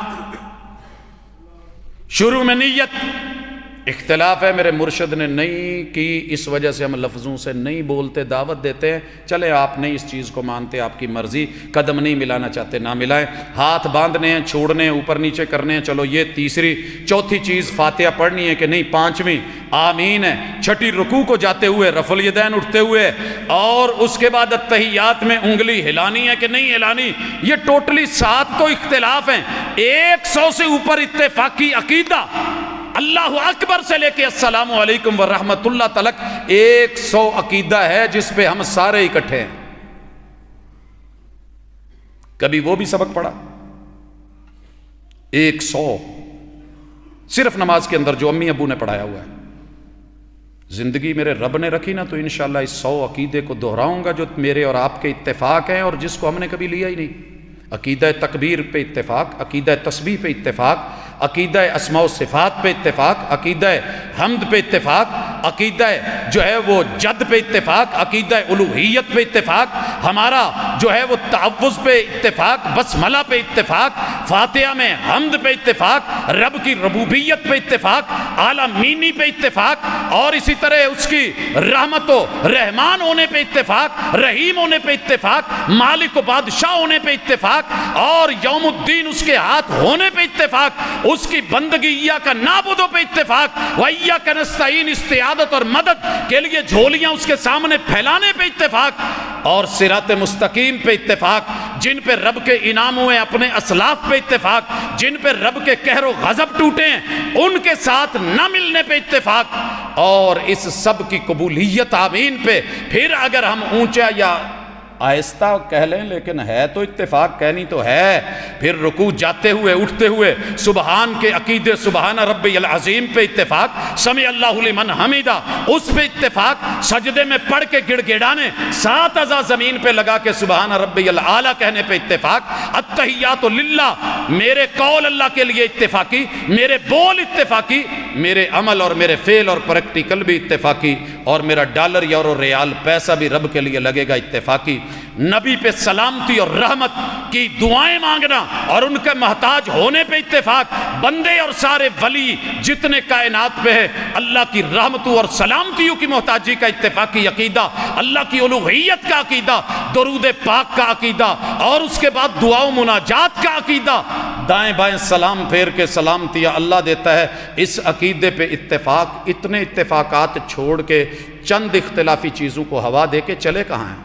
شروع میں نیت اختلاف ہے، میرے مرشد نے نہیں کی، اس وجہ سے ہم لفظوں سے نہیں بولتے، دعوت دیتے ہیں چلے آپ نہیں اس چیز کو مانتے، آپ کی مرضی، قدم نہیں ملانا چاہتے نہ ملائیں، ہاتھ باندھنے ہیں، چھوڑنے ہیں، اوپر نیچے کرنے ہیں، چلو یہ تیسری، چوتھی چیز فاتحہ پڑھنی ہے کہ نہیں، پانچویں آمین ہے، چھٹی رکوع کو جاتے ہوئے رفع الیدین اٹھتے ہوئے، اور اس کے بعد التحیات میں انگلی ہلانی ہے کہ نہیں ہلانی، یہ ٹوٹلی 7 تو اختلاف ہیں، 100 سے اوپر اتفاقی عقیدہ، اللہ اکبر سے لے کے السلام علیکم ورحمت اللہ تلک 100 عقیدہ ہے جس پہ ہم سارے اکٹھے ہیں۔ کبھی وہ بھی سبق پڑھا؟ 100 صرف نماز کے اندر جو امی ابو نے پڑھایا ہوا ہے۔ زندگی میرے رب نے رکھی نا تو انشاءاللہ اس 100 عقیدے کو دہراؤں گا جو میرے اور آپ کے اتفاق ہیں اور جس کو ہم نے کبھی لیا ہی نہیں۔ عقیدہ تکبیر پہ اتفاق، عقیدہ تسبیح پہ اتفاق، عقیدہ اسماء و صفات پہ اتفاق، عقیدہ حمد پہ اتفاق، عقیدہ جو ہے وہ جد پہ اتفاق، عقیدہ الوہیت پہ اتفاق، ہمارا جو ہے وہ تعوذ پہ اتفاق، بسملہ پہ اتفاق، فاتحہ میں حمد پہ اتفاق، رب کی ربوبیت پہ اتفاق، عالمینی پہ اتفاق، اور اسی طرح اس کی رحمت و رحمان ہونے پہ اتفاق، رحیم ہونے پہ اتفاق، مالک و بادشاہ ہونے پہ اتفاق، اور یوم الدین اس کے ہاتھ ہونے پہ اتفاق، اس کی بندگی ایاک نعبدو پہ اتفاق، وایاک نستعین استعادت اور مدد کے لیے جھولیاں اس کے سامنے پھیلانے پہ اتفاق، اور صراط مستقیم پہ اتفاق، جن پہ رب کے انعام ہوئے اپنے اسلاف پہ اتفاق، جن پہ رب کے قہر و غضب ٹوٹے ہیں ان کے ساتھ نہ ملنے پہ اتفاق، اور اس سب کی قبولیت آمین پہ۔ پھر اگر ہم اونچا یا آہستہ کہہ لیں لیکن ہے تو اتفاق، کہنی تو ہے، پھر رکوع جاتے ہوئے اٹھتے ہوئے سبحان کے عقیدے، سبحان ربی العظیم پہ اتفاق، سمع اللہ لمن حمیدہ اس پہ اتفاق، سجدے میں پڑھ کے گڑ گڑانے، 7 اعضاء زمین پہ لگا کے سبحان ربی الاعلیٰ کہنے پہ اتفاق، التحیات للہ میرے قول اللہ کے لیے اتفاقی، میرے بول اتفاقی، میرے عمل اور میرے فعل اور پریکٹیکل بھی اتفاقی، اور میرا ڈالر یورو ریال پیسہ بھی رب کے لیے لگے گا اتفاقی، نبی پہ سلامتی اور رحمت کی دعائیں مانگنا اور ان کے محتاج ہونے پہ اتفاق، بندے اور سارے ولی جتنے کائنات پہ ہے اللہ کی رحمتوں اور سلامتیوں کی محتاجی کا اتفاقی عقیدہ، اللہ کی الوہیت کا عقیدہ، درود پاک کا عقیدہ، اور اس کے بعد دعا و مناجات کا عقیدہ، دائیں بائیں سلام پھیر کے سلامتیاں اللہ دیتا ہے، اس عقیدے پہ اتفاق۔ اتنے اتفاقات چھوڑ کے چند اختلافی چیزوں کو ہوا دے کے چلے کہاں ہیں؟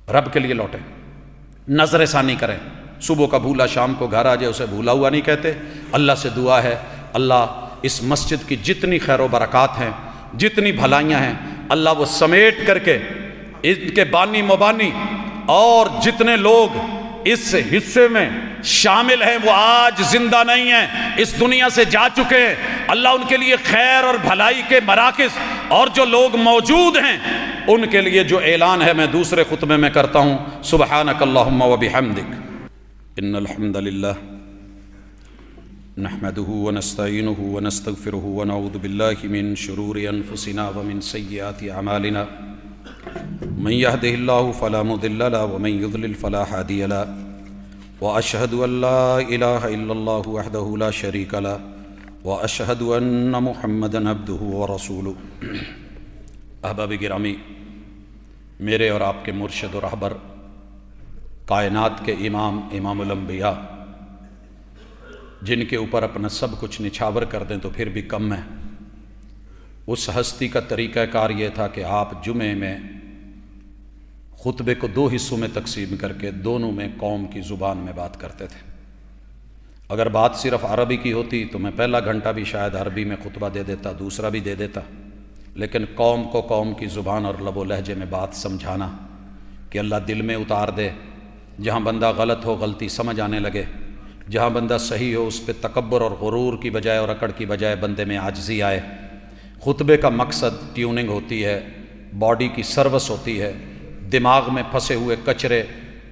رب کے لیے لوٹیں، نظر ثانی کریں، صبح کا بھولا شام کو گھر آ جائے اسے بھولا ہوا نہیں کہتے۔ اللہ سے دعا ہے اللہ اس مسجد کی جتنی خیر و برکات ہیں، جتنی بھلائیاں ہیں، اللہ وہ سمیٹ کر کے ان کے بانی مبانی اور جتنے لوگ اس حصے میں شامل ہیں وہ آج زندہ نہیں ہیں، اس دنیا سے جا چکے ہیں، اللہ ان کے لیے خیر اور بھلائی کے مراکز، اور جو لوگ موجود ہیں ان کے لیے جو اعلان ہے میں دوسرے خطبے میں کرتا ہوں۔ سبحانک اللہم و بحمدک، ان الحمد للہ نحمده ونستعینه ونستغفره ونعوذ باللہ من شرور انفسنا ومن سیئات اعمالنا، من يهده الله فلا مضل له ومن يضلل فلا هادي له، واشهد ان لا اله الا الله وحده لا شريك له، واشهد ان محمدا عبده ورسوله۔ احباب گرامی، میرے اور آپ کے مرشد و رہبر، کائنات کے امام، امام الانبیاء، جن کے اوپر اپنا سب کچھ نچھاور کر دیں تو پھر بھی کم ہے، اس ہستی کا طریقہ کار یہ تھا کہ آپ جمعے میں خطبے کو 2 حصوں میں تقسیم کر کے دونوں میں قوم کی زبان میں بات کرتے تھے۔ اگر بات صرف عربی کی ہوتی تو میں پہلا گھنٹہ بھی شاید عربی میں خطبہ دے دیتا، دوسرا بھی دے دیتا، لیکن قوم کو قوم کی زبان اور لب و لہجے میں بات سمجھانا کہ اللہ دل میں اتار دے، جہاں بندہ غلط ہو غلطی سمجھ آنے لگے، جہاں بندہ صحیح ہو اس پہ تکبر اور غرور کی بجائے اور اکڑ کی بجائے بندے میں عاجزی آئے۔ خطبے کا مقصد ٹیوننگ ہوتی ہے، باڈی کی سروس ہوتی ہے، دماغ میں پھنسے ہوئے کچرے،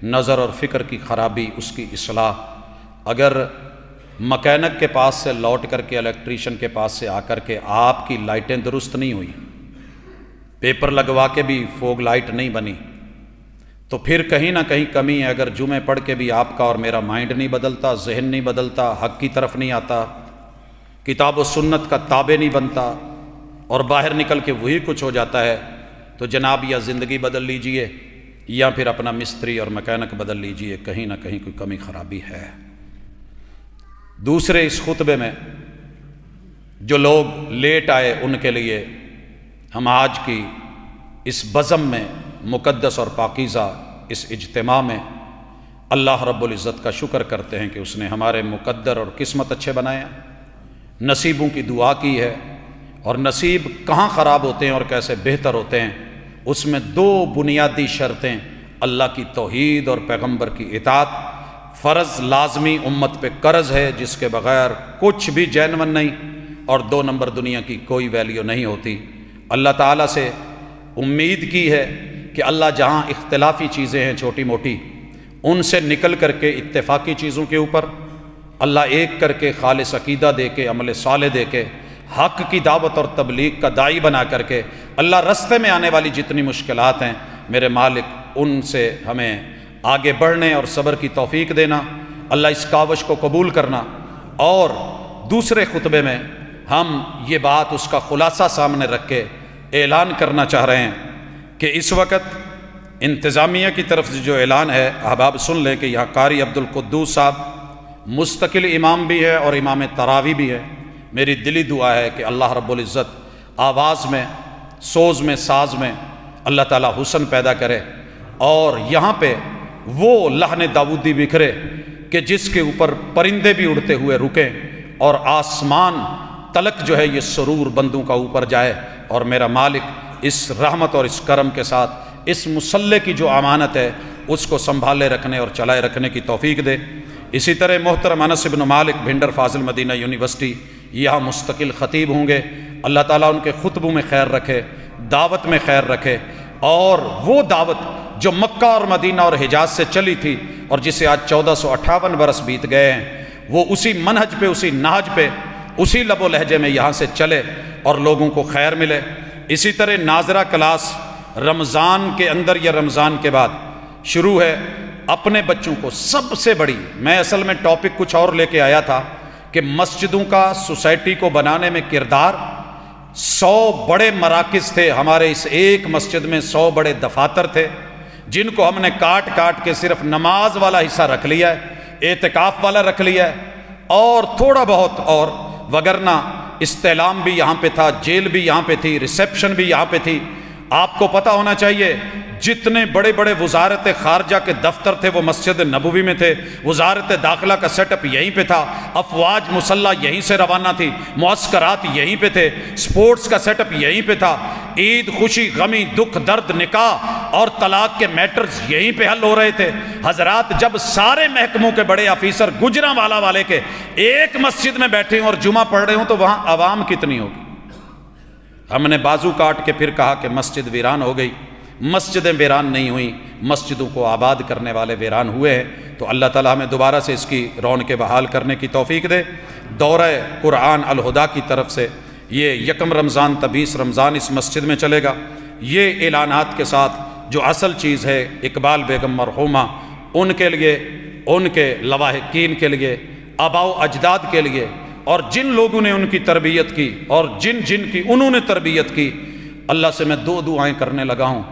نظر اور فکر کی خرابی، اس کی اصلاح۔ اگر مکینک کے پاس سے لوٹ کر کے الیکٹریشین کے پاس سے آ کر کے آپ کی لائٹیں درست نہیں ہوئی، پیپر لگوا کے بھی فوگ لائٹ نہیں بنی، تو پھر کہیں نہ کہیں کمی ہے۔ اگر جمعے پڑھ کے بھی آپ کا اور میرا مائنڈ نہیں بدلتا، ذہن نہیں بدلتا، حق کی طرف نہیں آتا، کتاب و سنت کا تابع نہیں بنتا، اور باہر نکل کے وہی کچھ ہو جاتا ہے، تو جناب یا زندگی بدل لیجئے یا پھر اپنا مستری اور مکینک بدل لیجئے، کہیں نہ کہیں کوئی کمی خرابی ہے۔ دوسرے اس خطبے میں جو لوگ لیٹ آئے ان کے لیے ہم آج کی اس بزم میں، مقدس اور پاکیزہ اس اجتماع میں اللہ رب العزت کا شکر کرتے ہیں کہ اس نے ہمارے مقدر اور قسمت اچھے بنائے ہیں، نصیبوں کی دعا کی ہے، اور نصیب کہاں خراب ہوتے ہیں اور کیسے بہتر ہوتے ہیں، اس میں دو بنیادی شرطیں، اللہ کی توحید اور پیغمبر کی اطاعت، فرض لازمی امت پہ قرض ہے جس کے بغیر کچھ بھی جینون نہیں، اور 2 نمبر دنیا کی کوئی ویلیو نہیں ہوتی۔ اللہ تعالیٰ سے امید کی ہے کہ اللہ جہاں اختلافی چیزیں ہیں چھوٹی موٹی، ان سے نکل کر کے اتفاقی چیزوں کے اوپر اللہ ایک کر کے خالص عقیدہ دے کے، عمل صالح دے کے، حق کی دعوت اور تبلیغ کا داعی بنا کر کے، اللہ رستے میں آنے والی جتنی مشکلات ہیں میرے مالک ان سے ہمیں آگے بڑھنے اور صبر کی توفیق دینا، اللہ اس کاوش کو قبول کرنا۔ اور دوسرے خطبے میں ہم یہ بات اس کا خلاصہ سامنے رکھ کے اعلان کرنا چاہ رہے ہیں کہ اس وقت انتظامیہ کی طرف سے جو اعلان ہے، احباب سن لیں کہ یہاں قاری عبدالقدوس صاحب مستقل امام بھی ہے اور امام تراوی بھی ہے۔ میری دلی دعا ہے کہ اللہ رب العزت آواز میں، سوز میں، ساز میں اللہ تعالیٰ حسن پیدا کرے، اور یہاں پہ وہ لحن داودی بکھرے کہ جس کے اوپر پرندے بھی اڑتے ہوئے رکیں، اور آسمان تلک جو ہے یہ سرور بندوں کا اوپر جائے، اور میرا مالک اس رحمت اور اس کرم کے ساتھ اس مصلح کی جو امانت ہے اس کو سنبھالے رکھنے اور چلائے رکھنے کی توفیق دے۔ اسی طرح محترم انس بن مالک بھنڈر فاضل مدینہ یونیورسٹی یہاں مستقل خطیب ہوں گے، اللہ تعالیٰ ان کے خطبوں میں خیر رکھے، دعوت میں خیر رکھے، اور وہ دعوت جو مکہ اور مدینہ اور حجاز سے چلی تھی اور جسے آج 1458 برس بیت گئے ہیں، وہ اسی منہج پہ، اسی نہج پہ، اسی لب و لہجے میں یہاں سے چلے اور لوگوں کو خیر ملے۔ اسی طرح ناظرہ کلاس رمضان کے اندر یا رمضان کے بعد شروع ہے۔ اپنے بچوں کو سب سے بڑی، میں اصل میں ٹاپک کچھ اور لے کے آیا تھا کہ مسجدوں کا سوسائٹی کو بنانے میں کردار، 100 بڑے مراکز تھے ہمارے، اس ایک مسجد میں 100 بڑے دفاتر تھے جن کو ہم نے کاٹ کاٹ کے صرف نماز والا حصہ رکھ لیا ہے، اعتکاف والا رکھ لیا ہے، اور تھوڑا بہت اور، وگرنہ استعلام بھی یہاں پہ تھا، جیل بھی یہاں پہ تھی، ریسیپشن بھی یہاں پہ تھی۔ آپ کو پتہ ہونا چاہیے جتنے بڑے بڑے وزارت خارجہ کے دفتر تھے وہ مسجد نبوی میں تھے، وزارت داخلہ کا سیٹ اپ یہیں پہ تھا، افواج مسلح یہیں سے روانہ تھی، معسکرات یہیں پہ تھے، سپورٹس کا سیٹ اپ یہیں پہ تھا، عید، خوشی، غمی، دکھ، درد، نکاح اور طلاق کے میٹرز یہیں پہ حل ہو رہے تھے۔ حضرات جب سارے محکموں کے بڑے آفیسر گجرانوالہ والے کے ایک مسجد میں بیٹھے ہوں اور جمعہ پڑھ رہے ہوں تو وہاں عوام کتنی ہوگی؟ ہم نے بازو کاٹ کے پھر کہا کہ مسجد ویران ہو گئی۔ مسجدیں ویران نہیں ہوئیں، مسجدوں کو آباد کرنے والے ویران ہوئے ہیں۔ تو اللہ تعالیٰ ہمیں دوبارہ سے اس کی رونقیں بحال کرنے کی توفیق دے۔ دورہ قرآن الہدا کی طرف سے یہ 1 رمضان تا 20 رمضان اس مسجد میں چلے گا۔ یہ اعلانات کے ساتھ جو اصل چیز ہے، اقبال بیگم مرحومہ، ان کے لیے، ان کے لواحقین کے لیے، آباء و اجداد کے لیے، اور جن لوگوں نے ان کی تربیت کی اور جن کی انہوں نے تربیت کی، اللہ سے میں 2 دعائیں کرنے لگا ہوں۔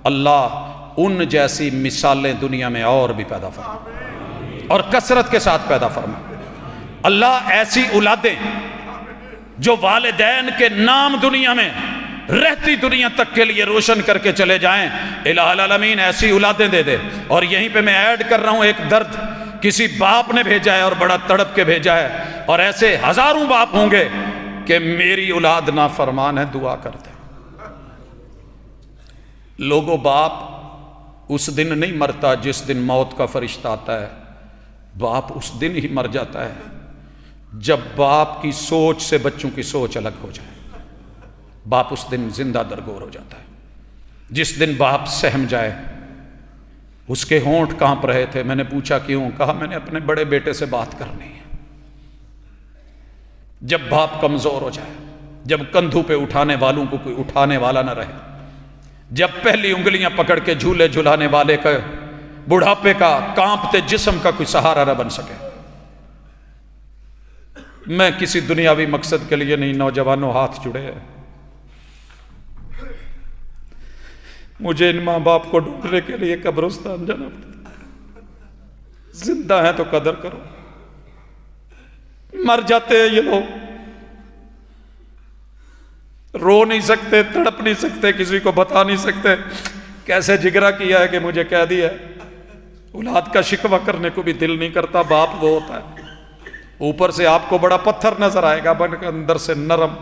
اللہ ان جیسی مثالیں دنیا میں اور بھی پیدا فرما اور کثرت کے ساتھ پیدا فرما۔ اللہ ایسی اولادیں جو والدین کے نام دنیا میں رہتی دنیا تک کے لیے روشن کر کے چلے جائیں، الہ العالمین ایسی اولادیں دے دے۔ اور یہیں پہ میں ایڈ کر رہا ہوں ایک درد کسی باپ نے بھیجا ہے اور بڑا تڑپ کے بھیجا ہے، اور ایسے ہزاروں باپ ہوں گے کہ میری اولاد نافرمان ہے، دعا کرتے ہیں۔ لوگوں، باپ اس دن نہیں مرتا جس دن موت کا فرشتہ آتا ہے، باپ اس دن ہی مر جاتا ہے جب باپ کی سوچ سے بچوں کی سوچ الگ ہو جائے۔ باپ اس دن زندہ درگور ہو جاتا ہے جس دن باپ سہم جائے۔ اس کے ہونٹ کانپ رہے تھے، میں نے پوچھا کیوں؟ کہا میں نے اپنے بڑے بیٹے سے بات کرنی ہے۔ جب باپ کمزور ہو جائے، جب کندھوں پہ اٹھانے والوں کو کوئی اٹھانے والا نہ رہے، جب پہلی انگلیاں پکڑ کے جھولے جھلانے والے کا بڑھاپے کا کانپتے جسم کا کوئی سہارا نہ بن سکے۔ میں کسی دنیاوی مقصد کے لیے نہیں، نوجوانوں ہاتھ جڑے ہیں، مجھے ان ماں باپ کو ڈھونڈنے کے لیے قبرستان جانا پڑتا ہے۔ زندہ ہیں تو قدر کرو، مر جاتے ہیں یہ لوگ، رو نہیں سکتے، تڑپ نہیں سکتے، کسی کو بتا نہیں سکتے کیسے جگرا کیا ہے کہ مجھے کہہ دیا ہے۔ اولاد کا شکوہ کرنے کو بھی دل نہیں کرتا، باپ وہ ہوتا ہے اوپر سے آپ کو بڑا پتھر نظر آئے گا، بن کر اندر سے نرم۔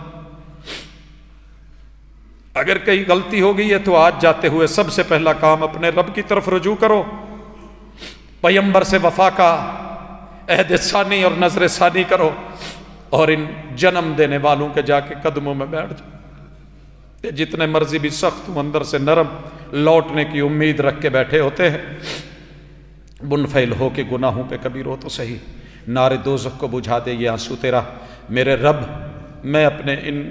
اگر کہیں غلطی ہو گئی ہے تو آج جاتے ہوئے سب سے پہلا کام اپنے رب کی طرف رجوع کرو، پیغمبر سے وفا کا عہد ثانی اور نظر ثانی کرو، اور ان جنم دینے والوں کے جا کے قدموں میں بیٹھ جاؤ۔ کہ جتنے مرضی بھی سخت ہوں، اندر سے نرم لوٹنے کی امید رکھ کے بیٹھے ہوتے ہیں۔ منفعل ہو کے گناہوں پہ کبھی رو تو صحیح، نار دوزخ کو بجھا دے یہ آنسو تیرا۔ میرے رب، میں اپنے ان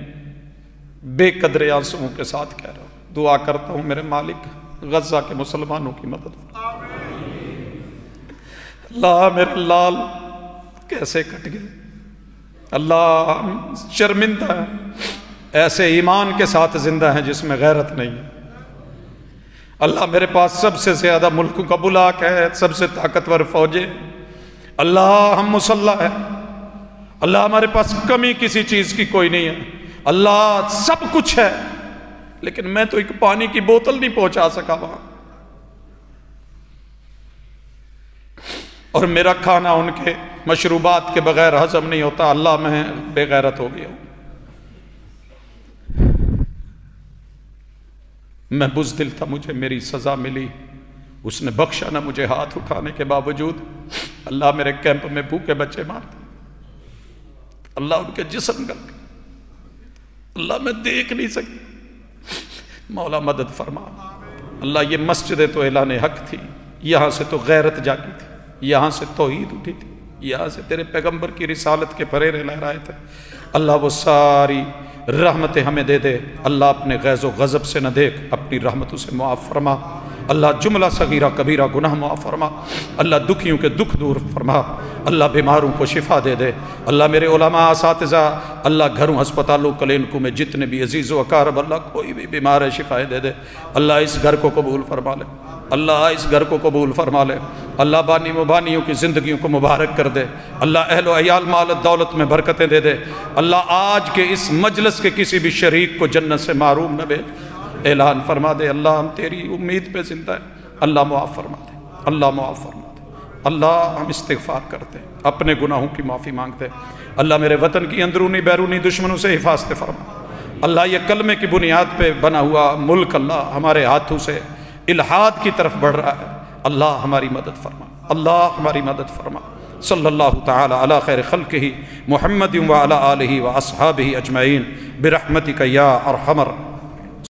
بے قدر آنسوؤں کے ساتھ کہہ رہا ہوں، دعا کرتا ہوں میرے مالک غزہ کے مسلمانوں کی مدد فرما۔ اللہ میرے لال کیسے کٹ گئے، اللہ ہم شرمندہ ہیں، ایسے ایمان کے ساتھ زندہ ہیں جس میں غیرت نہیں ہے۔ اللہ میرے پاس سب سے زیادہ ملکوں کا بلاک ہے، سب سے طاقتور فوجیں، اللہ ہم مسلح ہیں، اللہ ہمارے پاس کمی کسی چیز کی کوئی نہیں ہے، اللہ سب کچھ ہے، لیکن میں تو ایک پانی کی بوتل نہیں پہنچا سکا وہاں، اور میرا کھانا ان کے مشروبات کے بغیر ہضم نہیں ہوتا، اللہ میں بے غیرت ہو گیا ہوں، میں بزدل تھا، مجھے میری سزا ملی، اس نے بخشا نہ مجھے ہاتھ اٹھانے کے باوجود۔ اللہ میرے کیمپ میں بھوکے بچے مارتے، اللہ ان کے جسم گل گئے، اللہ میں دیکھ نہیں سکتی، مولا مدد فرما۔ اللہ یہ مسجد تو اعلان حق تھی، یہاں سے تو غیرت جاگی تھی، یہاں سے توحید اٹھی تھی، یہاں سے تیرے پیغمبر کی رسالت کے پریرے لہرائے تھے۔ اللہ وہ ساری رحمتیں ہمیں دے دے، اللہ اپنے غیظ و غضب سے نہ دیکھ، اپنی رحمتوں سے معاف فرما۔ اللہ جملہ صغیرہ کبیرہ گناہ معاف فرما، اللہ دکھیوں کے دکھ دور فرما، اللہ بیماروں کو شفا دے دے۔ اللہ میرے علماء اساتذہ، اللہ گھروں ہسپتالوں کلینکوں میں جتنے بھی عزیز و اقارب، اللہ کوئی بھی بیمار ہے شفائے دے دے۔ اللہ اس گھر کو قبول فرما لے، اللہ اس گھر کو قبول فرما لے، اللہ بانی مبانیوں کی زندگیوں کو مبارک کر دے، اللہ اہل و عیال مال دولت میں برکتیں دے دے۔ اللہ آج کے اس مجلس کے کسی بھی شریک کو جنت سے محروم نہ بھیج، اعلان فرما دے اللہ ہم تیری امید پہ زندہ ہیں، اللہ معاف فرما دے، اللہ معاف فرما دے۔ اللہ ہم استغفار کرتے ہیں، اپنے گناہوں کی معافی مانگتے ہیں۔ اللہ میرے وطن کی اندرونی بیرونی دشمنوں سے حفاظت فرما۔ اللہ یہ کلمے کی بنیاد پہ بنا ہوا ملک اللہ ہمارے ہاتھوں سے الحاد کی طرف بڑھ رہا ہے، اللہ ہماری مدد فرما، اللہ ہماری مدد فرما۔ صلی اللہ تعالی علی خیر خلقہ محمد وعلی آلہ واصحابہ اجمعین برحمتک یا ارحم